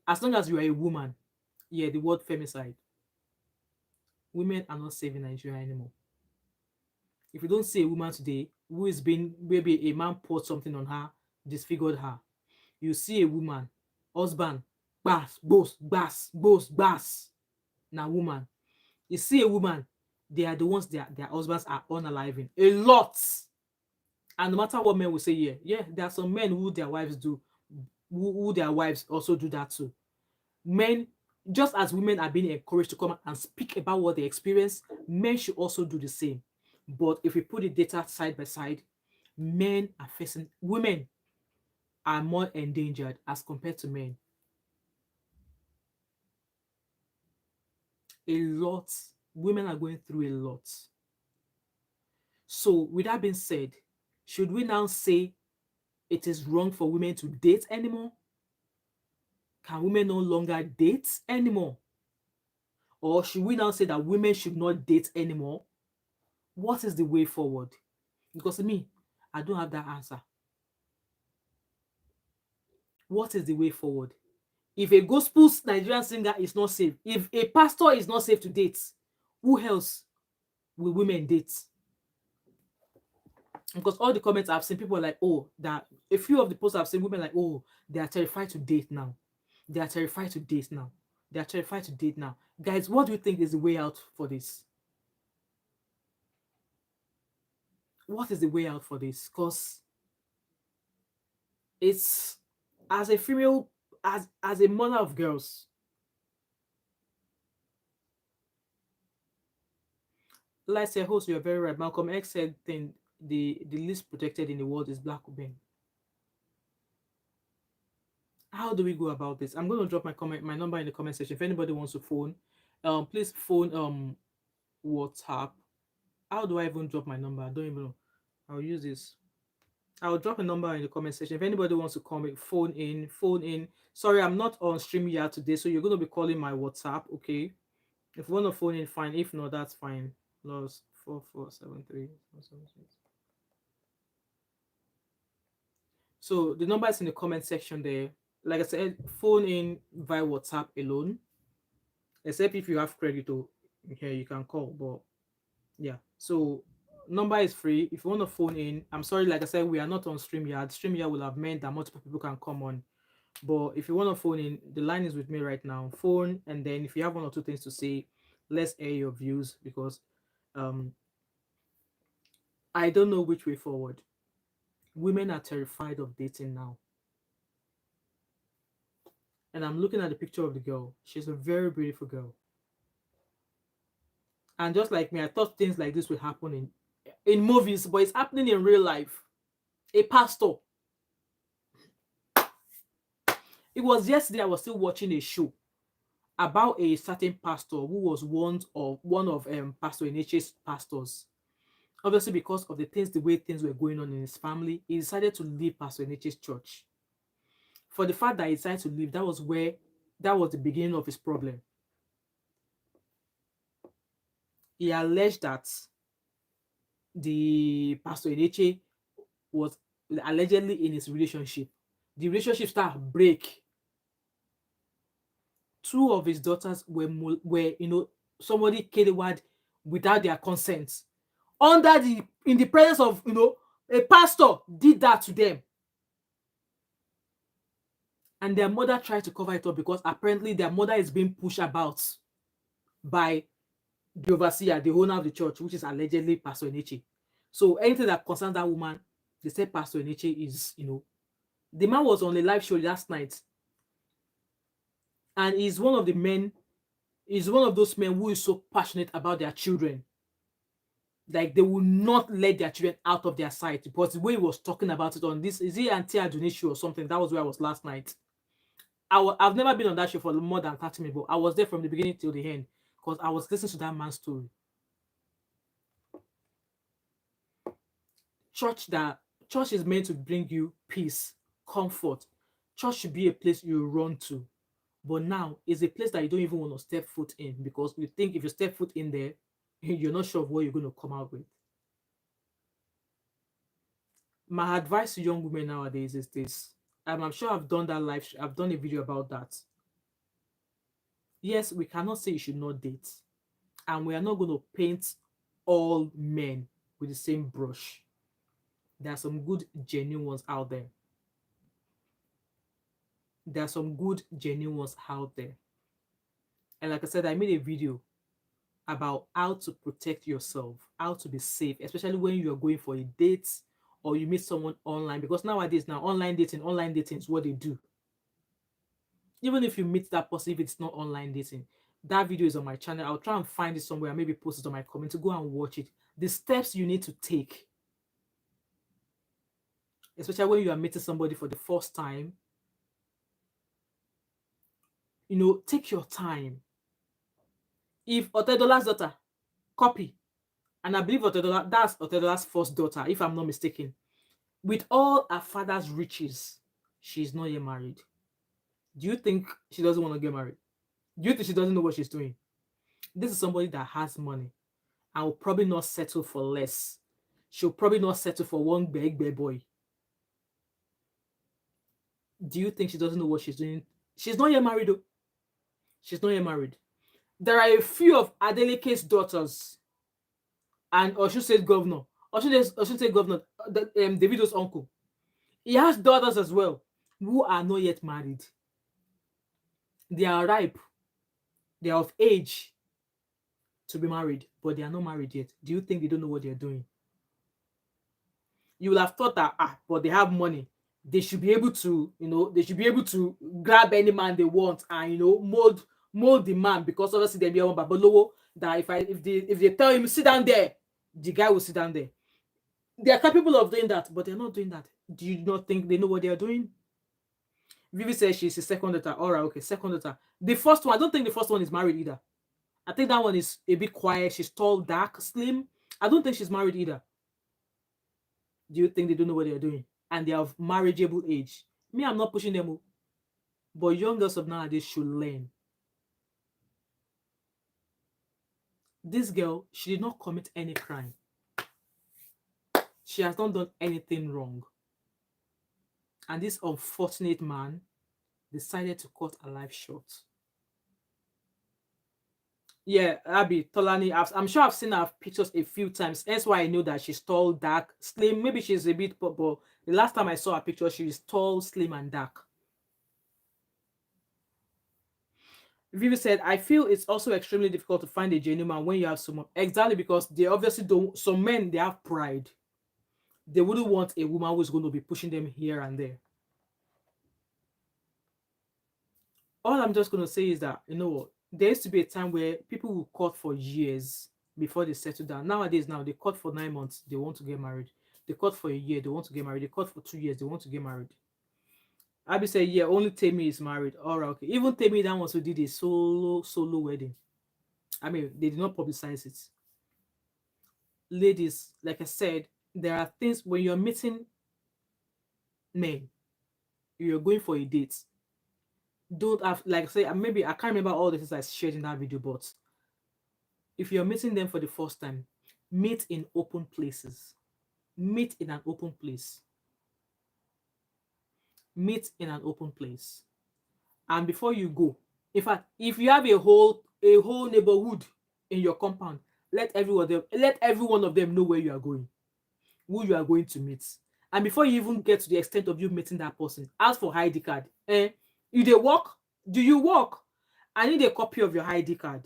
as long as you are a woman, yeah, the word femicide, women are not safe in Nigeria anymore. If you don't see a woman today who is being, maybe a man poured something on her, disfigured her, you see a woman, husband, bass, boss, bass, boss, bass, now woman. You see a woman, they are the ones their husbands are unaliving. A lot. And no matter what men will say, yeah, there are some men who their wives do, who their wives also do that too. Men, just as women are being encouraged to come and speak about what they experience, men should also do the same. But if we put the data side by side, women are more endangered as compared to men. A lot. Women are going through a lot. So with that being said, should we now say it is wrong for women to date anymore? Can women no longer date anymore? Or should we now say that women should not date anymore? What is the way forward? Because to me, I don't have that answer. What is the way forward? If a gospel Nigerian singer is not safe, if a pastor is not safe to date, who else will women date? Because all the comments I've seen, people are like, oh, that a few of the posts I've seen, women like, oh, they are terrified to date now. They are terrified to date now. They are terrified to date now. Guys, what do you think is the way out for this? What is the way out for this? Because it's, as a female, as a mother of girls, like say, host, you're very right. Malcolm X said the least protected in the world is black women. How do we go about this? I'm going to drop my number in the comment section. If anybody wants to phone, please phone WhatsApp. How do I even drop my number? I don't even know. I'll use this. I'll drop a number in the comment section. If anybody wants to call me, phone in. Sorry, I'm not on StreamYard today, so you're going to be calling my WhatsApp, okay? If you want to phone in, fine. If not, that's fine. +4473. So the number is in the comment section there. Like I said, phone in via WhatsApp alone. Except if you have credit, okay, you can call. But yeah, so number is free. If you want to phone in, I'm sorry, like I said, we are not on StreamYard. StreamYard will have meant that multiple people can come on. But if you want to phone in, the line is with me right now. Phone, and then if you have one or two things to say, let's air your views, because I don't know which way forward. Women are terrified of dating now. And I'm looking at the picture of the girl. She's a very beautiful girl. And just like me, I thought things like this would happen in movies, but it's happening in real life. A pastor. It was yesterday I was still watching a show about a certain pastor who was one of Pastor Eneche's pastors. Obviously, because of the way things were going on in his family, he decided to leave Pastor Eneche's church. For the fact that he decided to leave, that was the beginning of his problem. He alleged that the Pastor Eneche was allegedly in his relationship The relationship start break. Two of his daughters were somebody killed without their consent, in the presence of a pastor did that to them, and their mother tried to cover it up because apparently their mother is being pushed about by the overseer, the owner of the church, which is allegedly Pastor Eneche. So anything that concerns that woman, they said Pastor Eneche is, the man was on a live show last night, and he's one of those men who is so passionate about their children. Like, they will not let their children out of their sight, because the way he was talking about it on this, is it Auntie Adunis show or something? That was where I was last night. I've never been on that show for more than 30 minutes, but I was there from the beginning till the end because I was listening to that man's story. Church is meant to bring you peace, comfort. Church should be a place you run to. But now it's a place that you don't even want to step foot in, because you think if you step foot in there, you're not sure of what you're going to come out with. My advice to young women nowadays is this. I'm sure I've done that I've done a video about that. Yes, we cannot say you should not date. And we are not going to paint all men with the same brush. There are some good, genuine ones out there. And like I said, I made a video about how to protect yourself, how to be safe, especially when you are going for a date or you meet someone online. Because nowadays, online dating is what they do. Even if you meet that person, if it's not online dating, that video is on my channel. I'll try and find it somewhere, maybe post it on my comment to go and watch it. The steps you need to take, especially when you are meeting somebody for the first time, take your time. If Otedola's daughter, copy, and I believe that's Otedola's first daughter, if I'm not mistaken, with all her father's riches, she's not yet married. Do you think she doesn't want to get married? Do you think she doesn't know what she's doing? This is somebody that has money and will probably not settle for less. She'll probably not settle for one big boy. Do you think she doesn't know what she's doing? She's not yet married though. She's not yet married. There are a few of Adeleke's daughters and Osun State Governor. Osun State Governor, Davido's uncle. He has daughters as well who are not yet married. They are ripe. They are of age to be married, but they are not married yet. Do you think they don't know what they're doing? You will have thought that, but they have money. They should be able to, grab any man they want and, mold the man, because obviously they'll be on Babalowo that if they tell him sit down there, the guy will sit down there. They are capable of doing that, but they're not doing that. Do you not think they know what they are doing? Vivi says she's a second daughter. All right, okay, second daughter. The first one, I don't think the first one is married either. I think that one is a bit quiet. She's tall, dark, slim. I don't think she's married either. Do you think they don't know what they're doing? And they are of marriageable age. Me, I'm not pushing them, but young girls of nowadays should learn. This girl, she did not commit any crime. She has not done anything wrong. And this unfortunate man decided to cut her life short. Yeah, Abby, Tolani, I'm sure I've seen her pictures a few times. That's why I know that she's tall, dark, slim. Maybe she's a bit purple. The last time I saw her picture, she is tall, slim, and dark. Vivi said, I feel it's also extremely difficult to find a genuine man when you have someone. Exactly, because they obviously don't. Some men, they have pride. They wouldn't want a woman who's going to be pushing them here and there. All I'm just going to say is that, there used to be a time where people would court for years before they settle down. Nowadays, they court for 9 months, they want to get married. They court for a year, they want to get married. They court for 2 years, they want to get married. Abby said, yeah, only Temi is married. All right, okay. Even Temi, that one who did a solo wedding. I mean, they did not publicize it. Ladies, like I said, there are things when you're meeting men, you're going for a date. Don't have, like, say, maybe I can't remember all the things I shared in that video, but if you're meeting them for the first time, meet in open places. Meet in an open place. meet in an open place. And before you go, in fact, if you have a whole neighborhood in your compound, let every one of them know where you are going, who you are going to meet. And before you even get to the extent of you meeting that person, ask for ID card. You dey work? Do you work? I need a copy of your ID card.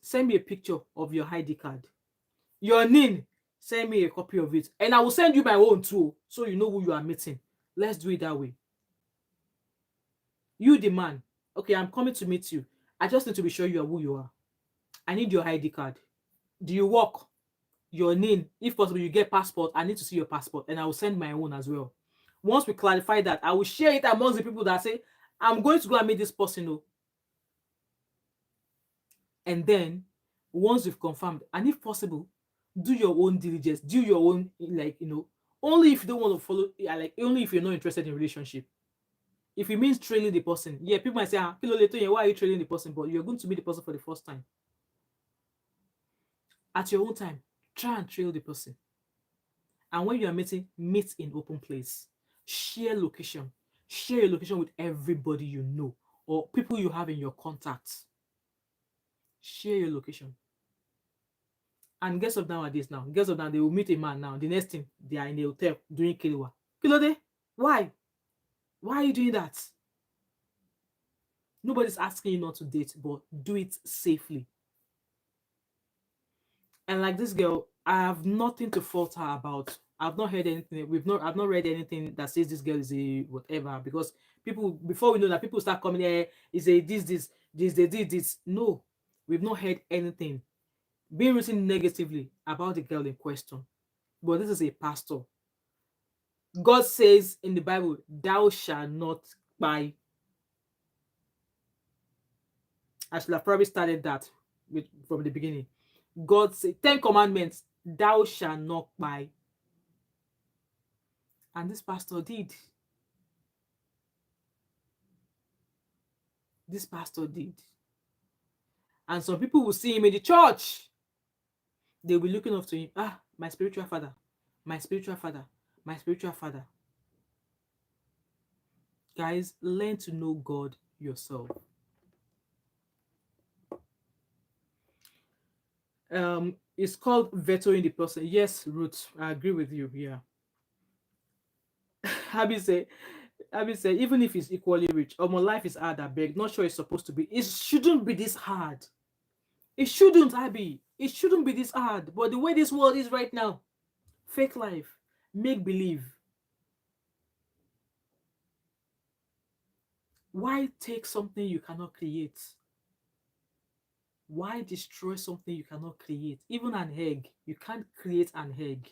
Send me a picture of your ID card. Your NIN, send me a copy of it. And I will send you my own too, so you know who you are meeting. Let's do it that way. You, the man, okay, I'm coming to meet you. I just need to be sure you are who you are. I need your ID card. Do you work? Your NIN, if possible, you get passport. I need to see your passport, and I will send my own as well. Once we clarify that, I will share it amongst the people that say, I'm going to go and meet this person. And then, once you've confirmed, and if possible, do your own diligence, do your own, only if you don't want to follow, only if you're not interested in relationship. If it means trailing the person, yeah, people might say, why are you trailing the person? But you're going to meet the person for the first time. At your own time, try and trail the person. And when you are meeting, meet in open place. Share location. Share your location with everybody you know or people you have in your contacts. Share your location. And guess what nowadays now? Guess what now? They will meet a man now. The next thing, they are in a hotel doing kiliwa. Kilode? Why? Why are you doing that? Nobody's asking you not to date, but do it safely. And like this girl, I have nothing to fault her about. I've not heard anything. I've not read anything that says this girl is a whatever. Because people, before we know that, people start coming here, is a this. No, we've not heard anything being written negatively about the girl in question. But this is a pastor. God says in the Bible, thou shalt not buy. I should have probably started that from the beginning. God said, 10 commandments, thou shalt not buy. And this pastor did. This pastor did. And some people will see him in the church. They'll be looking up to him. My spiritual father. My spiritual father. My spiritual father. Guys, learn to know God yourself. It's called vetoing the person. Yes, Ruth, I agree with you. Yeah. Abby say, even if it's equally rich, my life is hard, I beg. Not sure it's supposed to be. It shouldn't be this hard. It shouldn't, Abby. It shouldn't be this hard. But the way this world is right now, fake life, make believe. Why take something you cannot create? Why destroy something you cannot create? Even an egg, you can't create an egg.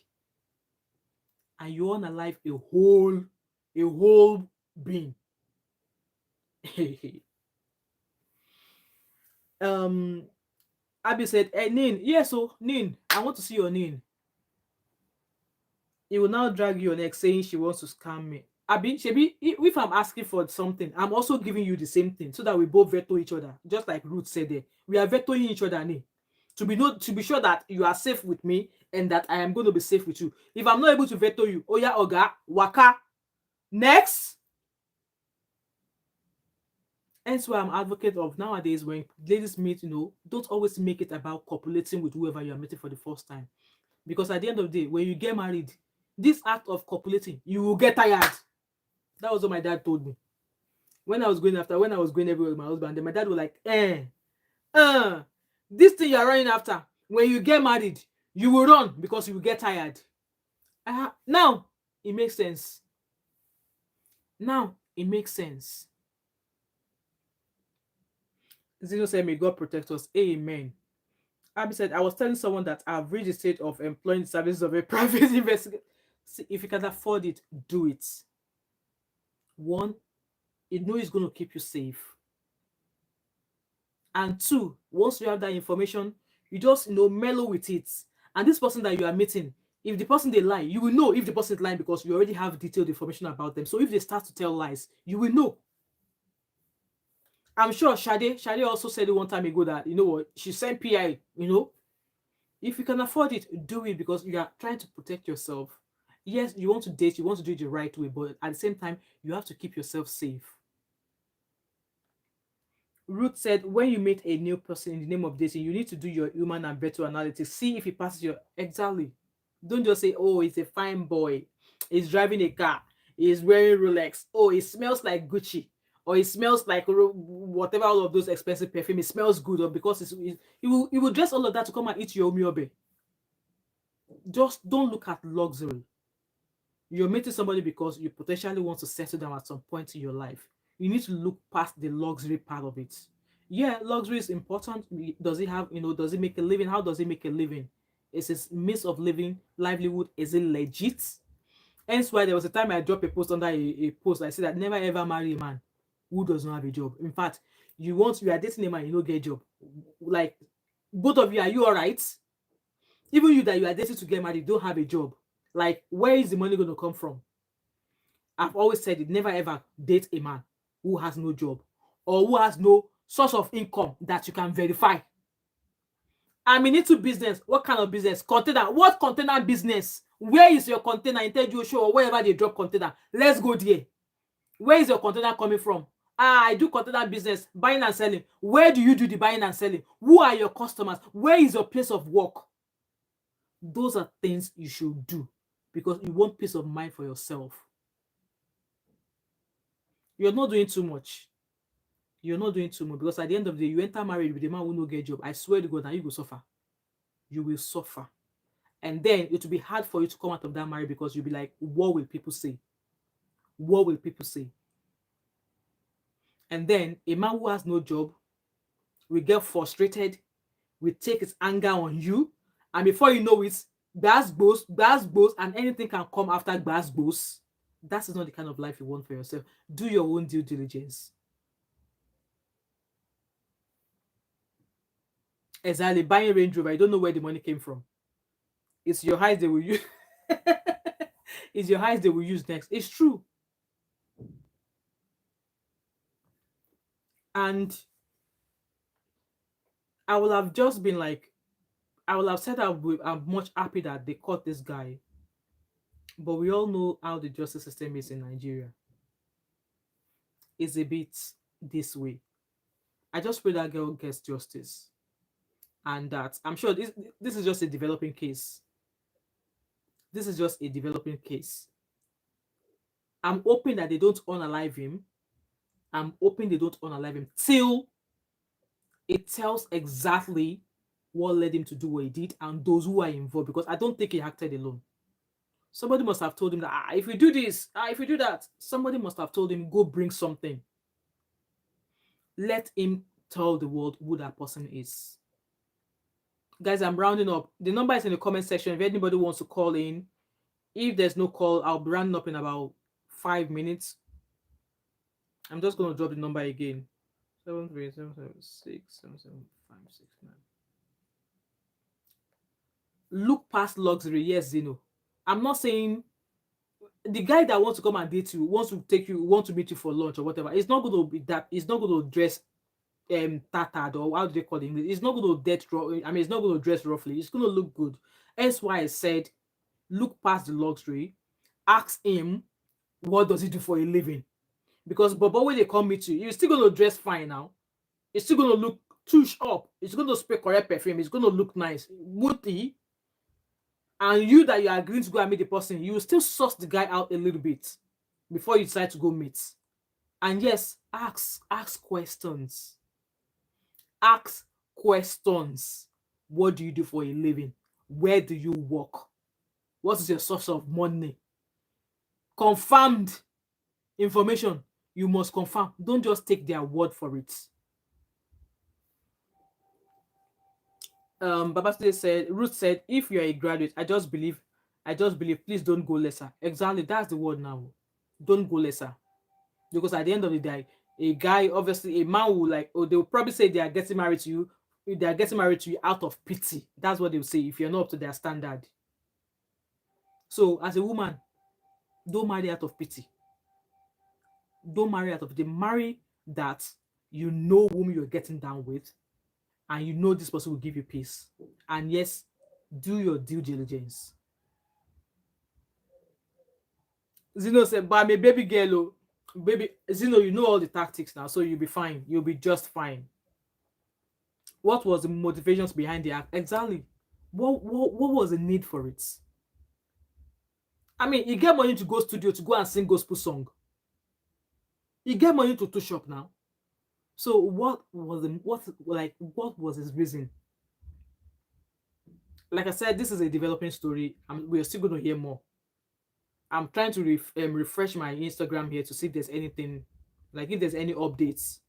And you want to live a whole being. Abby said, hey, Nin, yes, so Nin, I want to see your Nin. He will now drag your neck saying she wants to scam me. Abby, Shebi, if I'm asking for something, I'm also giving you the same thing so that we both veto each other. Just like Ruth said there. We are vetoing each other, Nin. To be sure that you are safe with me and that I am going to be safe with you. If I'm not able to veto you, Oya Oga, Waka, next. Hence why I'm advocate of nowadays when ladies meet, don't always make it about copulating with whoever you're meeting for the first time. Because at the end of the day, when you get married, this act of copulating, you will get tired. That was what my dad told me. When I was going everywhere with my husband, then my dad was like, this thing you're running after, when you get married, you will run because you will get tired. Now, it makes sense. Now, it makes sense. Zeno said, may God protect us. Amen. Abby said, I was telling someone that I've reached the state of employing the services of a private investigator. See, if you can afford it, do it. One, you know it's going to keep you safe. And two, once you have that information, you just mellow with it. And this person that you are meeting, if the person they lie, you will know if the person is lying because you already have detailed information about them. So if they start to tell lies, you will know. I'm sure Shade also said it one time ago that, what, she sent PI, if you can afford it, do it because you are trying to protect yourself Yes, you want to date, you want to do it the right way, but at the same time, you have to keep yourself safe. Ruth said, when you meet a new person in the name of dating, you need to do your human and better analytics. See if he passes your exactly. Don't just say, oh, he's a fine boy, he's driving a car, he's wearing Rolex, oh, he smells like Gucci, or he smells like whatever, all of those expensive perfume. It smells good, or because he will dress all of that to come and eat your omiobe. Just don't look at luxury. You're meeting somebody because you potentially want to settle down at some point in your life. You need to look past the luxury part of it. Yeah, luxury is important. Does it have, does it make a living? How does it make a living? Is his means of living, livelihood, is it legit? Hence why there was a time I dropped a post under a post. I said that never ever marry a man who does not have a job. In fact, you are dating a man, you don't get a job. Like, both of you, are you all right? Even you that you are dating to get married, don't have a job. Like, where is the money going to come from? I've always said it, never ever date a man who has no job or who has no source of income that you can verify. I'm into business. What kind of business? Container. What container business? Where is your container in Teju Show or wherever they drop container? Let's go there. Where is your container coming from? I do container business, buying and selling. Where do you do the buying and selling? Who are your customers? Where is your place of work? Those are things you should do because you want peace of mind for yourself. You're not doing too much. You're not doing too much because at the end of the day, you enter married with a man who no get job. I swear to God, now you will suffer. You will suffer. And then it will be hard for you to come out of that marriage because you'll be like, what will people say? What will people say? And then a man who has no job will get frustrated, will take his anger on you. And before you know it, gbas gbos, and anything can come after gbas gbos. That is not the kind of life you want for yourself. Do your own due diligence. Exactly. Buying Range Rover, you don't know where the money came from. It's your highs they will use. It's your highs they will use next. It's true. And I will have just been like, I will have said I'm much happy that they caught this guy. But we all know how the justice system is in Nigeria. It's a bit this way. I just pray that girl gets justice. And that I'm sure this is just a developing case. This is just a developing case. I'm hoping that they don't unalive him. I'm hoping they don't unalive him till it tells exactly what led him to do what he did and those who are involved, because I don't think he acted alone. Somebody must have told him that if you do this, if you do that, somebody must have told him, go bring something. Let him tell the world who that person is. Guys, I'm rounding up. The number is in the comment section. If anybody wants to call in, if there's no call, I'll be rounding up in about 5 minutes. I'm just going to drop the number again. 737767759. Look past luxury. Yes, Zeno. I'm not saying the guy that wants to come and date you, wants to take you, wants to meet you for lunch or whatever. It's not going to be that. It's not going to dress tattered, or how do they call it? It's not going to it's not going to dress roughly. It's going to look good. That's why I said, look past the luxury. Ask him, what does he do for a living? Because but when they come meet you, you're still going to dress fine now. It's still going to look touch up. It's going to spray correct perfume. It's going to look nice. Would he? And you that you are agreeing to go and meet the person, you will still suss the guy out a little bit before you decide to go meet. And yes, ask questions. Ask questions. What do you do for a living? Where do you work? What is your source of money? Confirmed information. You must confirm. Don't just take their word for it. Babasade said, Ruth said, if you're a graduate, I just believe, please don't go lesser. Exactly, that's the word now. Don't go lesser. Because at the end of the day, a guy, obviously, a man will they'll probably say they are getting married to you. They are getting married to you out of pity. That's what they'll say if you're not up to their standard. So, as a woman, don't marry out of pity. Don't marry out of pity. Marry that you know whom you're getting down with, and you know this person will give you peace. And yes, do your due diligence. Zeno said, but I'm a baby girl, oh. Baby Zeno, you know all the tactics now, so you'll be fine. You'll be just fine. What was the motivations behind the act? Exactly. What was the need for it? I mean, you get money to go studio to go and sing gospel song. You get money to touch up now. So what was his reason? Like I said, this is a developing story. We're still going to hear more. I'm trying to refresh my Instagram here to see if there's anything, like if there's any updates.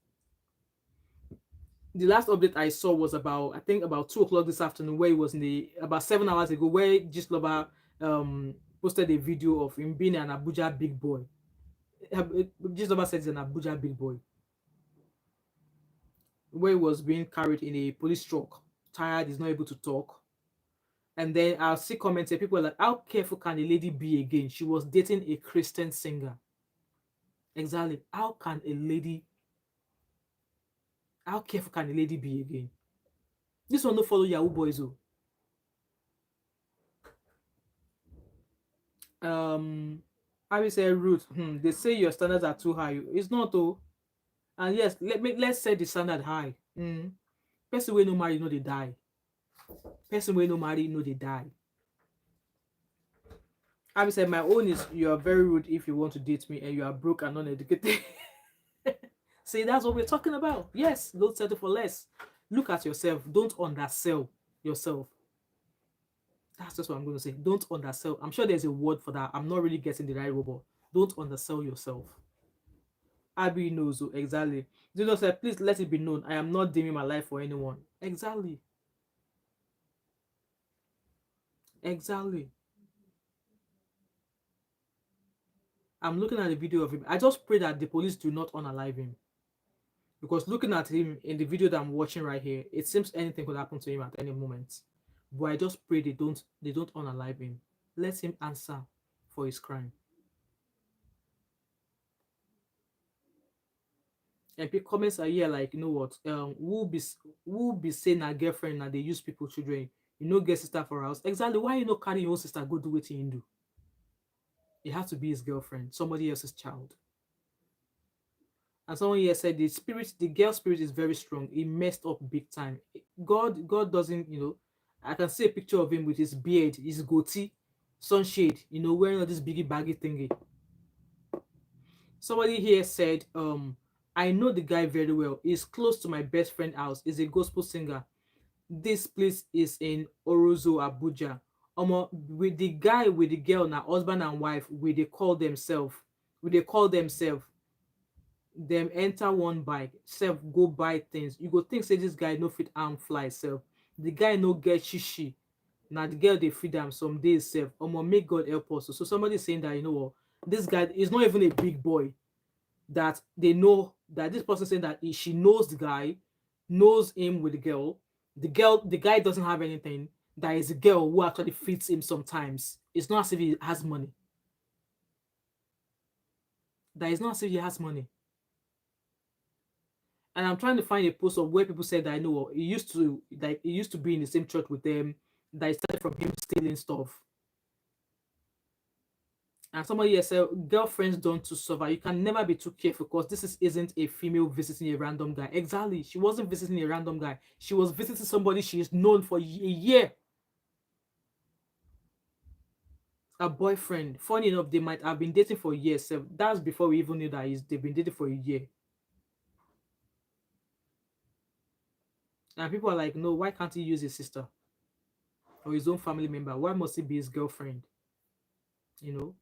The last update I saw was about, I think about 2 o'clock this afternoon, where it was in the about 7 hours ago, where Gisloba posted a video of him being an Abuja big boy. Gisloba said he's an Abuja big boy, where he was being carried in a police truck, tired, he's not able to talk. And then I'll see comments here, people are like, how careful can a lady be again? She was dating a Christian singer. Exactly. How careful can a lady be again? This one no follow Yahoo boys. I will say Ruth. They say your standards are too high. It's not though. And yes, let's set the standard high. Person wey no marry, no they die. Person wey no marry, no they die. I will say my own is, you are very rude if you want to date me and you are broke and uneducated. See, that's what we're talking about. Yes, don't settle for less. Look at yourself. Don't undersell yourself. That's just what I'm going to say. Don't undersell. I'm sure there's a word for that. I'm not really getting the right word, but don't undersell yourself. Abby knows exactly. Zeno said, please let it be known, I am not dimming my life for anyone. Exactly. Exactly. I'm looking at the video of him. I just pray that the police do not unalive him. Because looking at him in the video that I'm watching right here, it seems anything could happen to him at any moment. But I just pray they don't unalive him. Let him answer for his crime. And people comments are here like, you know what? Who be saying a girlfriend and they use people children? You know, get sister for house. Exactly. Why you not carry your own sister go do what you do? It has to be his girlfriend, somebody else's child. And someone here said the girl spirit is very strong. He messed up big time. God doesn't, I can see a picture of him with his beard, his goatee, sunshade, wearing all this biggie baggy thingy. Somebody here said, I know the guy very well. He's close to my best friend's house. He's a gospel singer. This place is in Orozo, Abuja. With the guy with the girl, now husband and wife, will they call themselves? Them enter one bike, self go buy things. You go think say this guy no fit arm fly self. The guy no get shishi. Now the girl they feed them some days self. Make God help us. So somebody saying that, what, this guy is not even a big boy. That they know that this person saying that she knows the guy, knows him with the girl. The guy doesn't have anything. That is a girl who actually feeds him sometimes. It's not as if he has money. That is not as if he has money. And I'm trying to find a post of where people said that, he used to be in the same church with them, that it started from him stealing stuff. And somebody else said, girlfriends don't to suffer. You can never be too careful because this isn't a female visiting a random guy. Exactly. She wasn't visiting a random guy. She was visiting somebody she is known for a year. A boyfriend. Funny enough, they might have been dating for years. So that's before we even knew that they've been dating for a year. And people are like, no, why can't he use his sister or his own family member? Why must it be his girlfriend? And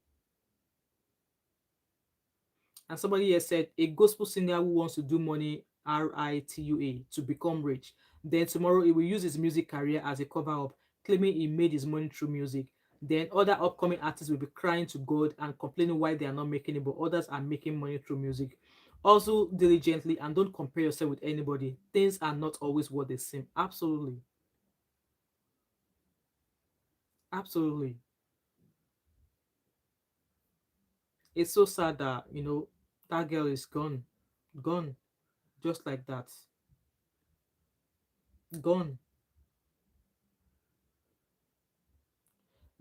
somebody here said, a gospel singer who wants to do money, RITUA, to become rich. Then tomorrow he will use his music career as a cover-up, claiming he made his money through music. Then other upcoming artists will be crying to God and complaining why they are not making it, but others are making money through music. Also diligently, and don't compare yourself with anybody. Things are not always what they seem. Absolutely. Absolutely. It's so sad that, that girl is gone. Gone. Just like that. Gone.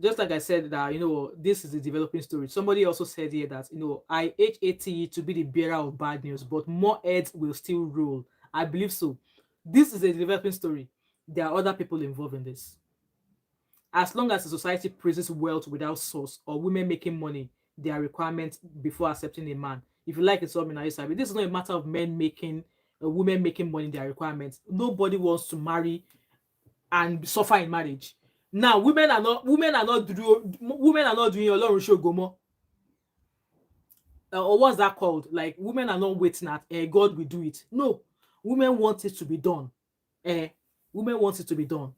just like I said that, this is a developing story. Somebody also said here that, I hate to be the bearer of bad news, but more heads will still roll. I believe so. This is a developing story. There are other people involved in this. As long as the society praises wealth without source or women making money, their requirements before accepting a man. If you like it, so this is not a matter of men making, women making money, their requirements. Nobody wants to marry and suffer in marriage. Now, women are not doing Olorun Shogomo. Or what's that called? Like, women are not waiting at God will do it. No, women want it to be done. Women want it to be done.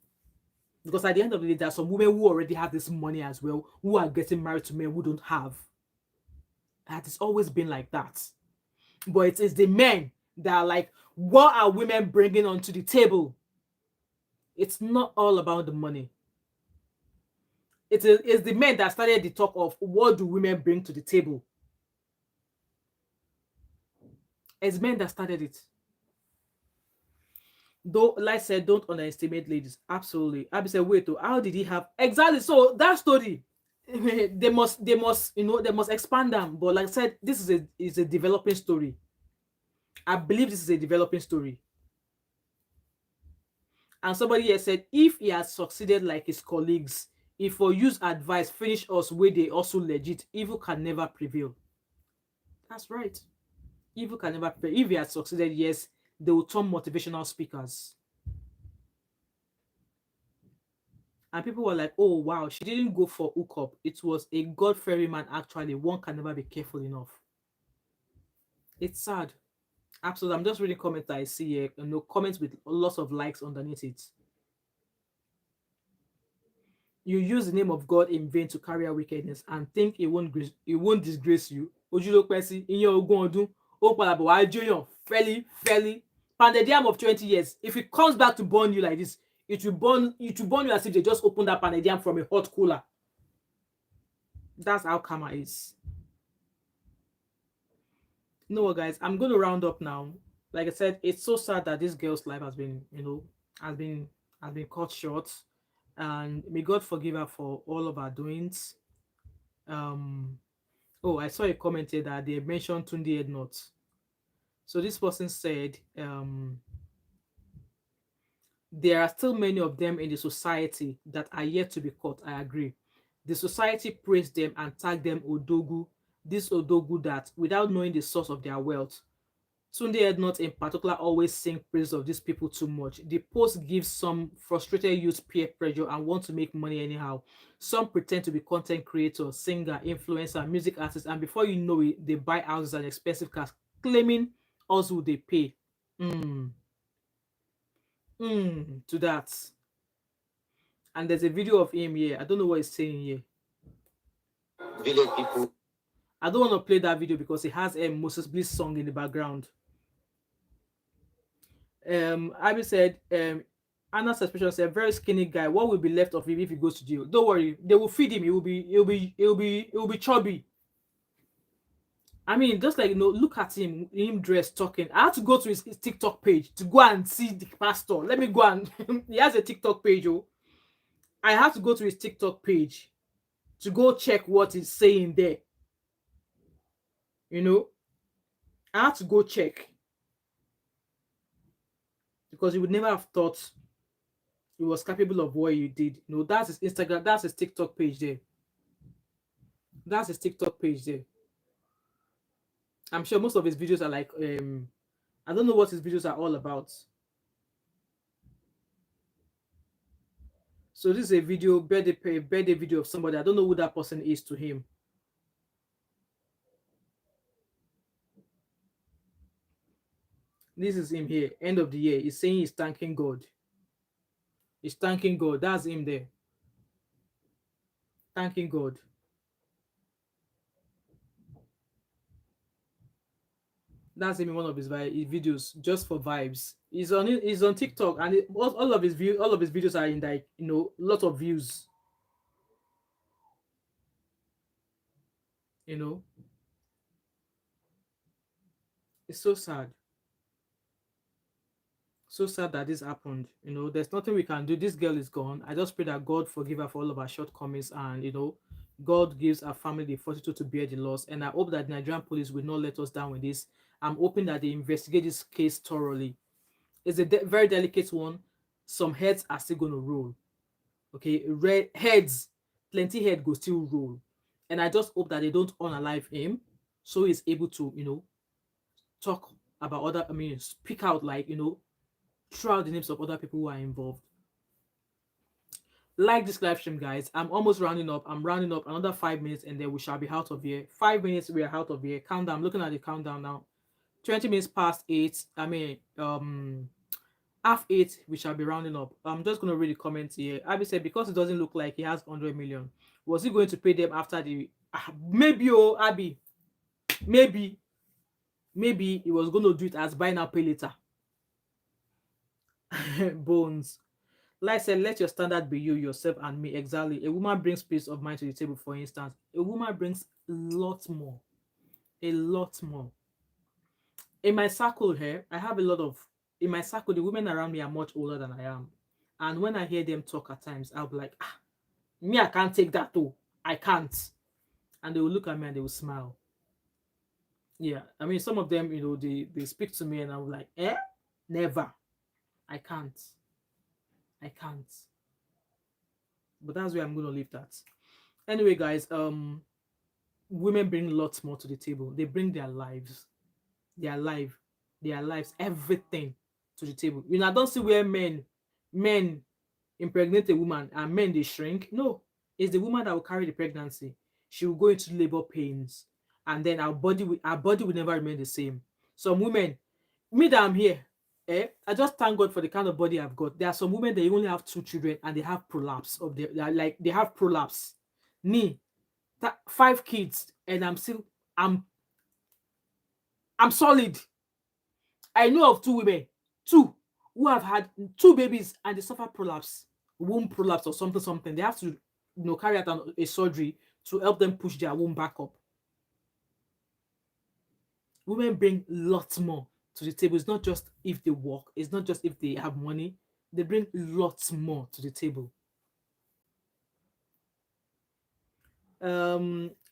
Because at the end of the day, there are some women who already have this money as well, who are getting married to men who don't have. And it's always been like that. But it is the men that are like, what are women bringing onto the table? It's not all about the money. It's the men that started the talk of what do women bring to the table. It's men that started it. Though, like I said, don't underestimate ladies. Absolutely. Abby said, wait, how did he have exactly? So that story, they must expand them. But like I said, this is a developing story. I believe this is a developing story. And somebody has said, if he has succeeded like his colleagues, if for use advice, finish us where they also legit, evil can never prevail. That's right. Evil can never prevail. If he has succeeded, yes, they will turn motivational speakers. And people were like, oh, wow, she didn't go for hookup. It was a God-fearing man, actually. One can never be careful enough. It's sad. Absolutely. I'm just reading comments that I see here. Comments with lots of likes underneath it. You use the name of God in vain to carry out wickedness and think it won't disgrace you. Fairly. Pandedium of 20 years. If it comes back to burn you like this, it will burn you as if they just opened that Pandedium from a hot cooler. That's how karma is. You know what, guys? I'm going to round up now. Like I said, it's so sad that this girl's life has been, has been cut short. And may God forgive her for all of her doings. Oh, I saw a comment here that they mentioned Tunde Ednut. So this person said, there are still many of them in the society that are yet to be caught. I agree. The society praised them and tagged them Odogu. This Odogu that, without knowing the source of their wealth. Tunde Ednut in particular always sing praise of these people too much. The post gives some frustrated youth peer pressure and want to make money anyhow. Some pretend to be content creators, singer, influencer, music artists, and before you know it, they buy houses and expensive cars, claiming us will they pay. To that. And there's a video of him here. I don't know what he's saying here. Village people. I don't want to play that video because it has a Moses Bliss song in the background. Abby said, Anna's suspicion said, very skinny guy. What will be left of him if he goes to jail? Don't worry, they will feed him. It will be chubby. I mean, just like, look at him dressed, talking. I had to go to his TikTok page to go and see the pastor. Let me go and he has a TikTok page. I have to go to his TikTok page to go check what he's saying there. I had to go check because you would never have thought he was capable of what he did. That's his Instagram, that's his TikTok page there. That's his TikTok page there. I'm sure most of his videos are like, I don't know what his videos are all about. So this is a video, birthday video of somebody. I don't know who that person is to him. This is him here, end of the year. He's saying he's thanking God. He's thanking God. That's him there. Thanking God. That's him in one of his videos, just for vibes. He's on TikTok, and all of his videos are in like lot of views. It's so sad. So sad that this happened. There's nothing we can do. This girl is gone. I just pray that God forgive her for all of our shortcomings, and God gives our family the fortitude to bear the loss. And I hope that the Nigerian police will not let us down with this. I'm hoping that they investigate this case thoroughly. It's a very delicate one. Some heads are still going to roll. Okay, red heads, plenty head go still roll. And I just hope that they don't unalive him, so he's able to, talk about speak out, like, throughout the names of other people who are involved. Like this live stream, guys. I'm almost rounding up. I'm rounding up another 5 minutes, and then we shall be out of here. 5 minutes, we are out of here. Countdown. I'm looking at the countdown now. 20 minutes past 8. Half 8, we shall be rounding up. I'm just going to read the comments here. Abby said, because it doesn't look like he has 100 million, was he going to pay them after the... maybe, Abby. Maybe he was going to do it as buy now, pay later. Bones. Like I said, let your standard be you, yourself, and me. Exactly. A woman brings peace of mind to the table, for instance. A woman brings a lot more. A lot more. In my circle here, I have a lot of... In my circle, the women around me are much older than I am. And when I hear them talk at times, I'll be like, me, I can't take that though. I can't. And they will look at me and they will smile. Yeah. Some of them, they speak to me and I'm like, never. I can't. But that's where I'm going to leave that. Anyway, guys, women bring lots more to the table. They bring their lives. Their lives, everything to the table. I don't see where men impregnate a woman and men they shrink. No, it's the woman that will carry the pregnancy. She will go into labor pains, and then our body will never remain the same. Some women, me that I'm here, I just thank God for the kind of body I've got. There are some women that only have 2 children and they have prolapse of their, they have prolapse. Me, 5 kids, and I'm solid. I know of 2 women, 2 who have had 2 babies and they suffer prolapse, womb prolapse or something. They have to, carry out a surgery to help them push their womb back up. Women bring lots more to the table. It's not just if they work. It's not just if they have money. They bring lots more to the table.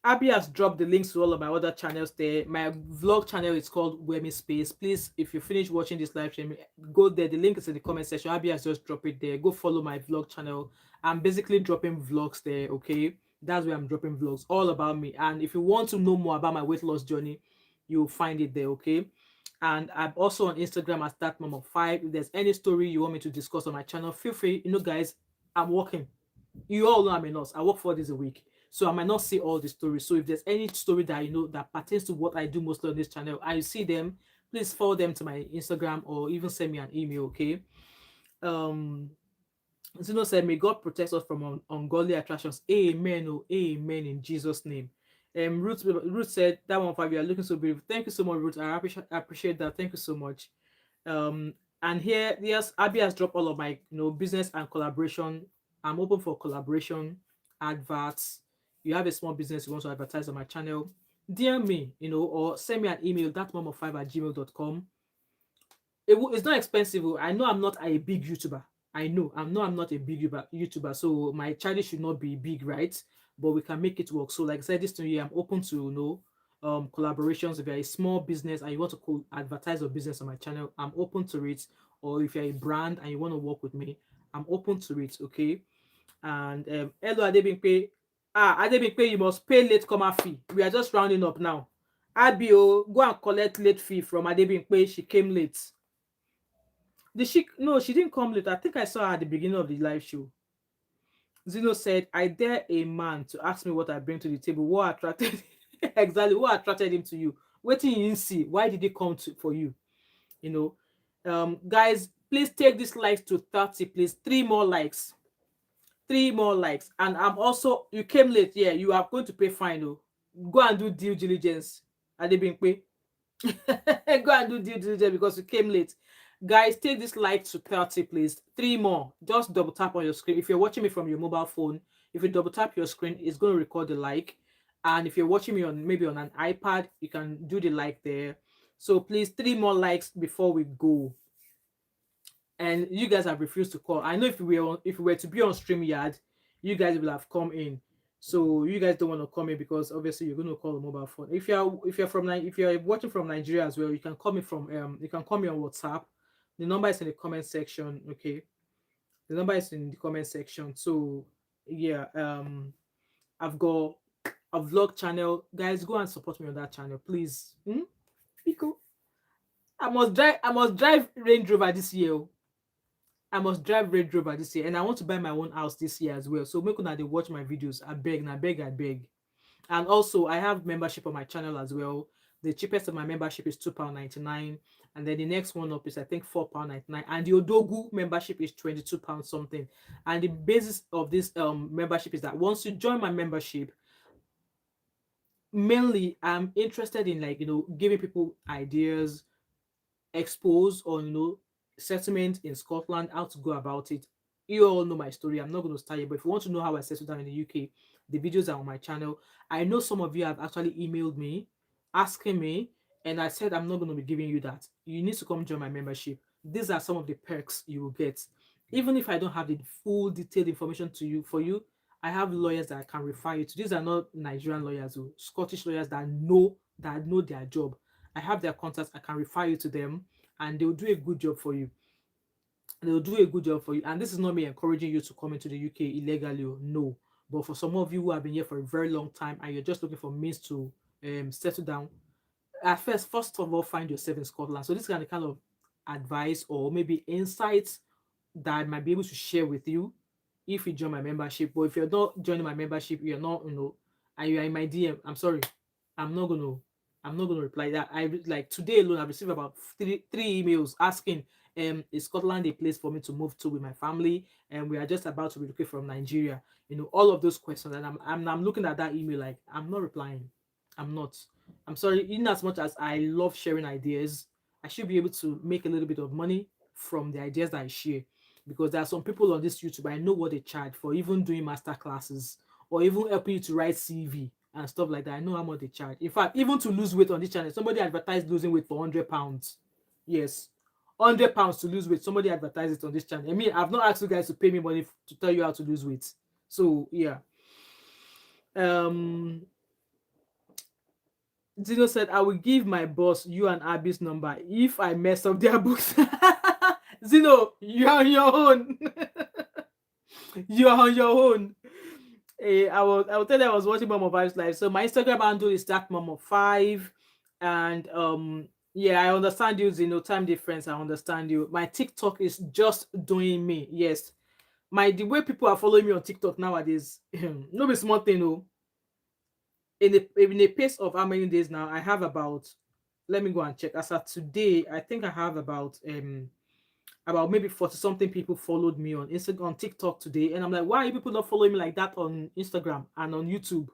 Abby has dropped the links to all of my other channels there. My vlog channel is called Wemi Space. Please, if you finish watching this live stream, go there. The link is in the comment section. Abby has just dropped it there. Go follow my vlog channel. I'm basically dropping vlogs there, okay? That's where I'm dropping vlogs, all about me. And if you want to know more about my weight loss journey, you'll find it there, okay? And I'm also on Instagram as Thatmumof5. If there's any story you want me to discuss on my channel, feel free. Guys, I'm working. You all know I'm a nurse. I work 4 days a week. So I might not see all the stories. So if there's any story that that pertains to what I do mostly on this channel, I see them, please forward them to my Instagram or even send me an email, okay? Zeno said, may God protect us from ungodly attractions. Amen. Oh, amen in Jesus' name. Ruth said, that one 5, you are looking so beautiful. Thank you so much, Ruth. I appreciate that. Thank you so much. And here, yes, Abby has dropped all of my business and collaboration. I'm open for collaboration, adverts. You have a small business you want to advertise on my channel, DM me, or send me an email, thatmom5@gmail.com. It's not expensive. I know I'm not a big YouTuber. I'm not a big YouTuber, so my channel should not be big, right? But we can make it work. So like I said, this to you, I'm open to collaborations. If you're a small business and you want to advertise your business on my channel, I'm open to it. Or if you're a brand and you want to work with me, I'm open to it, okay? And hello Adebimpe. Adebimpe, you must pay late comer fee. We are just rounding up now. Abio, go and collect late fee from Adebimpe. She came late. No, she didn't come late. I think I saw her at the beginning of the live show. Zeno said, I dare a man to ask me what I bring to the table. What attracted exactly what attracted him to you? What did you see? Why did he come for you? Guys, please take this likes to 30, please. 3 more likes. 3 more likes. And I'm also, you came late. Yeah, you are going to pay fine. Go and do due diligence. Adebimpe. Go and do due diligence because you came late. Guys, take this like to 30, please. 3 more. Just double tap on your screen. If you're watching me from your mobile phone, if you double tap your screen, it's going to record the like. And if you're watching me on maybe on an iPad, you can do the like there. So please, 3 more likes before we go. and you guys have refused to call. I know if we were to be on StreamYard, you guys will have come in. So you guys don't want to come in because obviously you're going to call a mobile phone. If you're watching from Nigeria as well, you can call me on WhatsApp. The number is in the comment section. Okay, the number is in the comment section. So yeah, I've got a vlog channel. Guys, go and support me on that channel, please. Fico. I must drive Range Rover this year. I must drive Range Rover this year, and I want to buy my own house this year as well. So make sure they watch my videos. I beg. And also, I have membership on my channel as well. The cheapest of my membership is £2.99, and then the next one up is I think £4.99, and the Odogu membership is £22 something. And the basis of this membership is that once you join my membership, mainly I'm interested in giving people ideas, expose on settlement in Scotland, how to go about it. You all know my story. I'm not going to start here, but if you want to know how I settled down in the UK, the videos are on my channel. I know some of you have actually emailed me asking me, and I said I'm not going to be giving you that. You need to come join my membership. These are some of the perks you will get. Even if I don't have the full detailed information for you, I have lawyers that I can refer you to. These are not Nigerian lawyers or Scottish lawyers that know their job. I have their contacts. I can refer you to them, and they'll do a good job for you. And this is not me encouraging you to come into the UK illegally. No, but for some of you who have been here for a very long time and you're just looking for means to settle down, first of all, find yourself in Scotland. So this is the kind of advice or maybe insights that I might be able to share with you if you join my membership. But if you're not joining my membership, you're not, and you're in my DM, I'm sorry, I'm not gonna reply that. Like today alone, I've received about three emails asking, is Scotland a place for me to move to with my family? And we are just about to relocate from Nigeria. All of those questions, and I'm looking at that email like I'm not replying. I'm not. I'm sorry. In as much as I love sharing ideas, I should be able to make a little bit of money from the ideas that I share, because there are some people on this YouTube, I know what they charge for even doing master classes or even helping you to write CV and stuff like that. I know how much they charge. In fact, even to lose weight on this channel, somebody advertised losing weight for £100. Yes, £100 to lose weight. Somebody advertised it on this channel. I mean, I've not asked you guys to pay me money to tell you how to lose weight. So yeah. Zeno said, I will give my boss you and Abby's number if I mess up their books. Zeno, you're on your own. You're on your own. I will tell you I was watching Mom of 5's live. So my Instagram handle is Thatmumof5. And yeah, I understand you, Zeno. Time difference, I understand you. My TikTok is just doing me. Yes. The way people are following me on TikTok nowadays, no be small thing, no. In a pace of how many days now, I have about, let me go and check. As of today, I think I have about maybe 40 something people followed me on Instagram, on TikTok today, and I'm like, why are you people not following me like that on Instagram and on YouTube?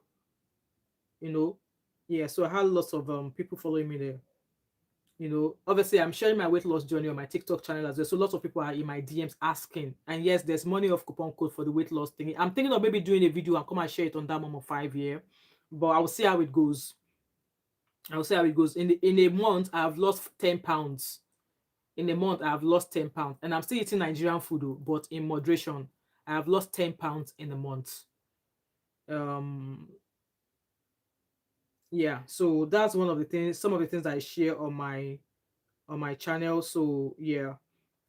Yeah. So I had lots of people following me there. Obviously I'm sharing my weight loss journey on my TikTok channel as well. So lots of people are in my DMs asking, and yes, there's money off coupon code for the weight loss thing. I'm thinking of maybe doing a video and come and share it on Thatmumof5 here, but I will see how it goes. In a month, I've lost 10 pounds. In a month, I've lost 10 pounds, and I'm still eating Nigerian food, but in moderation. I have lost 10 pounds in a month. Yeah, so that's some of the things I share on my channel. So yeah,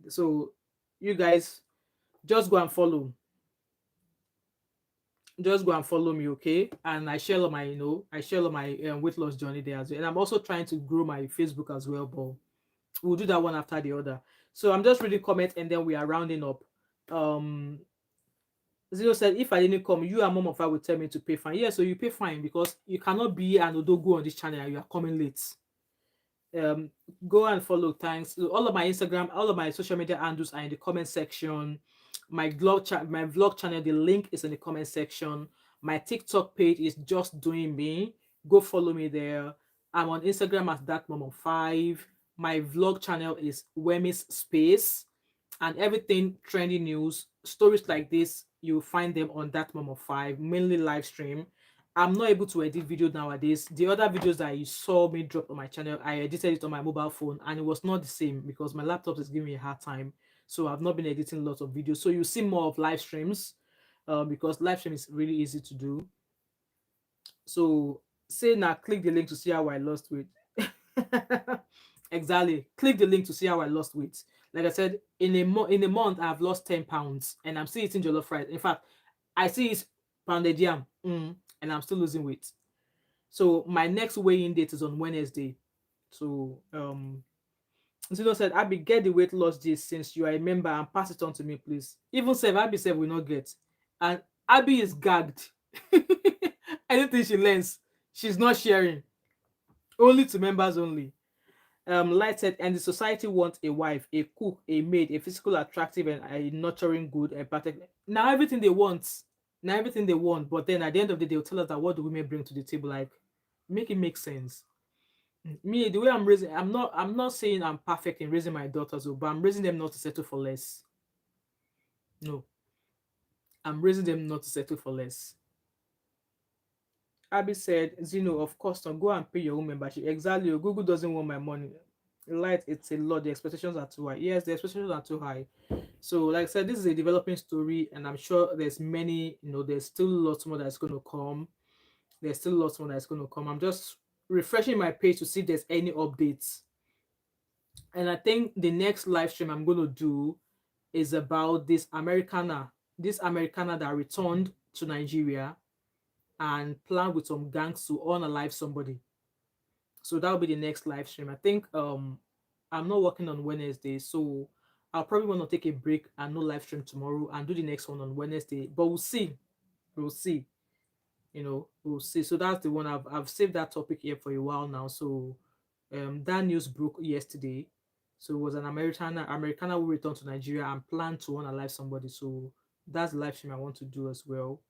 so you guys just go and follow me, okay? And I share all my weight loss journey there as well. And I'm also trying to grow my Facebook as well, but we'll do that one after the other. So I'm just reading comments and then we are rounding up. Zero said, if I didn't come, you and Mom of 5 would tell me to pay fine. Yeah, so you pay fine because you cannot be an Odogo on this channel and you are coming late. Go and follow. Thanks. All of my Instagram, all of my social media handles are in the comment section. My vlog channel, the link is in the comment section. My TikTok page is just doing me. Go follow me there. I'm on Instagram as Thatmumof5. My vlog channel is Wemi's Space, and everything trending news, stories like this, you'll find them on Thatmumof5, mainly live stream. I'm not able to edit video nowadays. The other videos that you saw me drop on my channel, I edited it on my mobile phone, and it was not the same because my laptop is giving me a hard time. so I've not been editing lots of videos. So you see more of live streams, because live stream is really easy to do. So say now, click the link to see how I lost weight. Exactly. Click the link to see how I lost weight. Like I said, in a month I've lost 10 pounds, and I'm still eating jollof rice. In fact, I see it's pounded yam, and I'm still losing weight. So my next weigh-in date is on Wednesday. So Zeno said, Abby, get the weight loss gist since you are a member and pass it on to me, please. Even Sev, Abby said will not get. And Abby is gagged. Anything she learns, she's not sharing. Only to members only. Light said, and the society wants a wife, a cook, a maid, a physical attractive and a nurturing good and protect. Now everything they want. Now everything they want. But then at the end of the day, they'll tell us that what do women bring to the table? Like, make it make sense. Me, the way I'm raising, I'm not saying I'm perfect in raising my daughters, but I'm raising them not to settle for less. No. I'm raising them not to settle for less. Abby said, Zeno, of course, don't go and pay your own membership. Exactly. Google doesn't want my money. Light, it's a lot. The expectations are too high. Yes, the expectations are too high. So, like I said, this is a developing story, and I'm sure there's many, there's still lots more that's going to come. There's still lots more that's going to come. I'm just refreshing my page to see if there's any updates. And I think the next live stream I'm going to do is about this Americana that returned to Nigeria and planned with some gangs to unalive somebody. So that'll be the next live stream. I think I'm not working on Wednesday, so I'll probably want to take a break and no live stream tomorrow and do the next one on Wednesday. But we'll see. We'll see. We'll see. So that's the one I've saved that topic here for a while now. So that news broke yesterday. So it was an Americana who returned to Nigeria and planned to unalive somebody. So that's the live stream I want to do as well.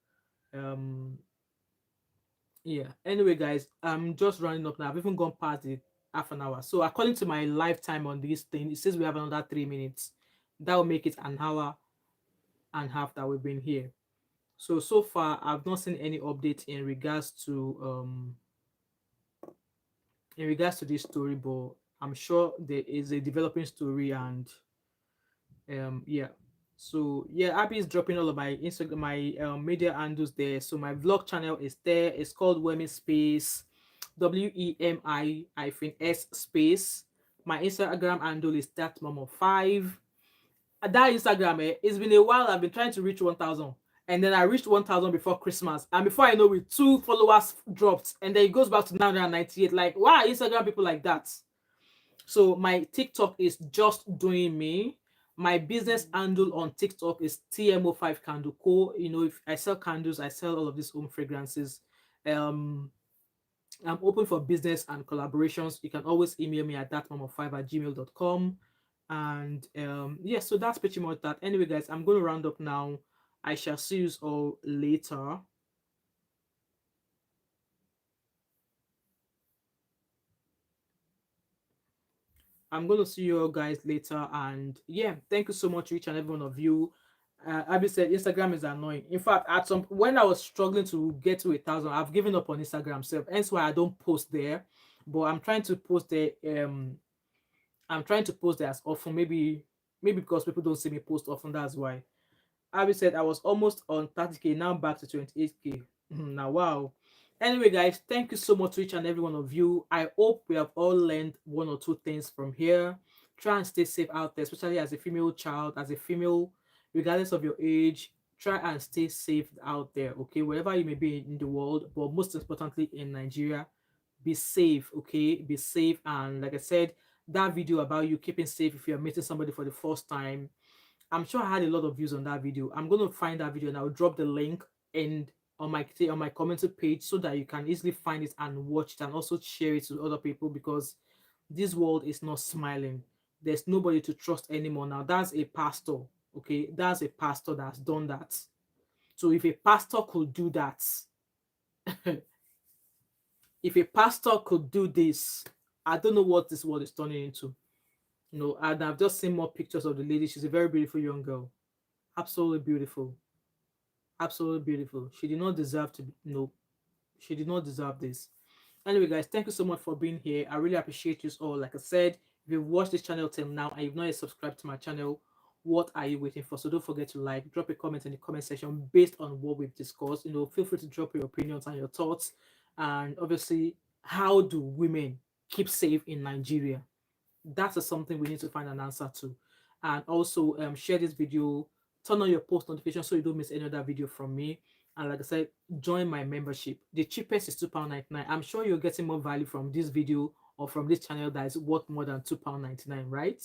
Yeah. Anyway, guys, I'm just running up now. I've even gone past the half an hour. So according to my lifetime on this thing, it says we have another 3 minutes. That will make it an hour and a half that we've been here. So far I've not seen any update in regards to this story, but I'm sure there is a developing story. And yeah. So yeah, Abby is dropping all of my Instagram, my media handles there. So my vlog channel is there. It's called Wemi Space, WEMI-S space. My Instagram handle is Thatmumof5. That Instagram, it's been a while. I've been trying to reach 1,000, and then I reached 1,000 before Christmas, and before I know it, 2 followers dropped, and then it goes back to 998. Like, why are Instagram people like that? So my TikTok is just doing me. My business handle on TikTok is TMO5 Candle Co. If I sell candles, I sell all of these home fragrances. I'm open for business and collaborations. You can always email me at thatmom5@gmail.com. And yeah, so that's pretty much that. Anyway, guys, I'm going to round up now. I shall see you all later. I'm going to see you all guys later. And yeah, thank you so much, each and every one of you. Abby said Instagram is annoying. In fact, when I was struggling to get to 1,000, I've given up on Instagram self. Hence why I don't post there. But I'm trying to post there. I'm trying to post there as often. Maybe because people don't see me post often. That's why. Abby said I was almost on 30K, now back to 28K. Now, wow. Anyway, guys, thank you so much to each and every one of you. I hope we have all learned 1 or 2 things from here. Try and stay safe out there, especially as a female child, as a female, regardless of your age. Try and stay safe out there, okay? Wherever you may be in the world, but most importantly in Nigeria, be safe, okay? Be safe. And like I said, that video about you keeping safe if you're meeting somebody for the first time, I'm sure I had a lot of views on that video. I'm going to find that video and I'll drop the link on my commented page so that you can easily find it and watch it and also share it to other people, because this world is not smiling. There's nobody to trust anymore now. That's a pastor, okay? That's a pastor that's done that. So if a pastor could do that, if a pastor could do this, I don't know what this world is turning into. And I've just seen more pictures of the lady. She's a very beautiful young girl. Absolutely beautiful. Absolutely beautiful. She did not deserve to be, no, she did not deserve this. Anyway, guys, thank you so much for being here. I really appreciate you all. Like I said, if you've watched this channel till now and you've not yet subscribed to my channel, what are you waiting for? So don't forget to like, drop a comment in the comment section based on what we've discussed. Feel free to drop your opinions and your thoughts. And obviously, how do women keep safe in Nigeria? That is something we need to find an answer to. And also share this video, turn on your post notifications so you don't miss any other video from me. And like I said, join my membership. The cheapest is £2.99. I'm sure you're getting more value from this video or from this channel that is worth more than £2.99, right?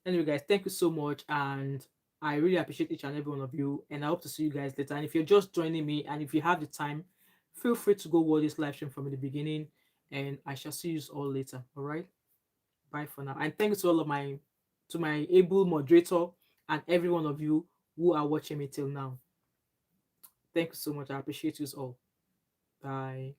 Anyway, guys, thank you so much, and I really appreciate each and every one of you, and I hope to see you guys later. And if you're just joining me, and if you have the time, feel free to go watch this live stream from the beginning, and I shall see you all later. All right, bye for now, and thanks to all of my able moderator and every one of you who are watching me till now. Thank you so much. I appreciate you all. Bye.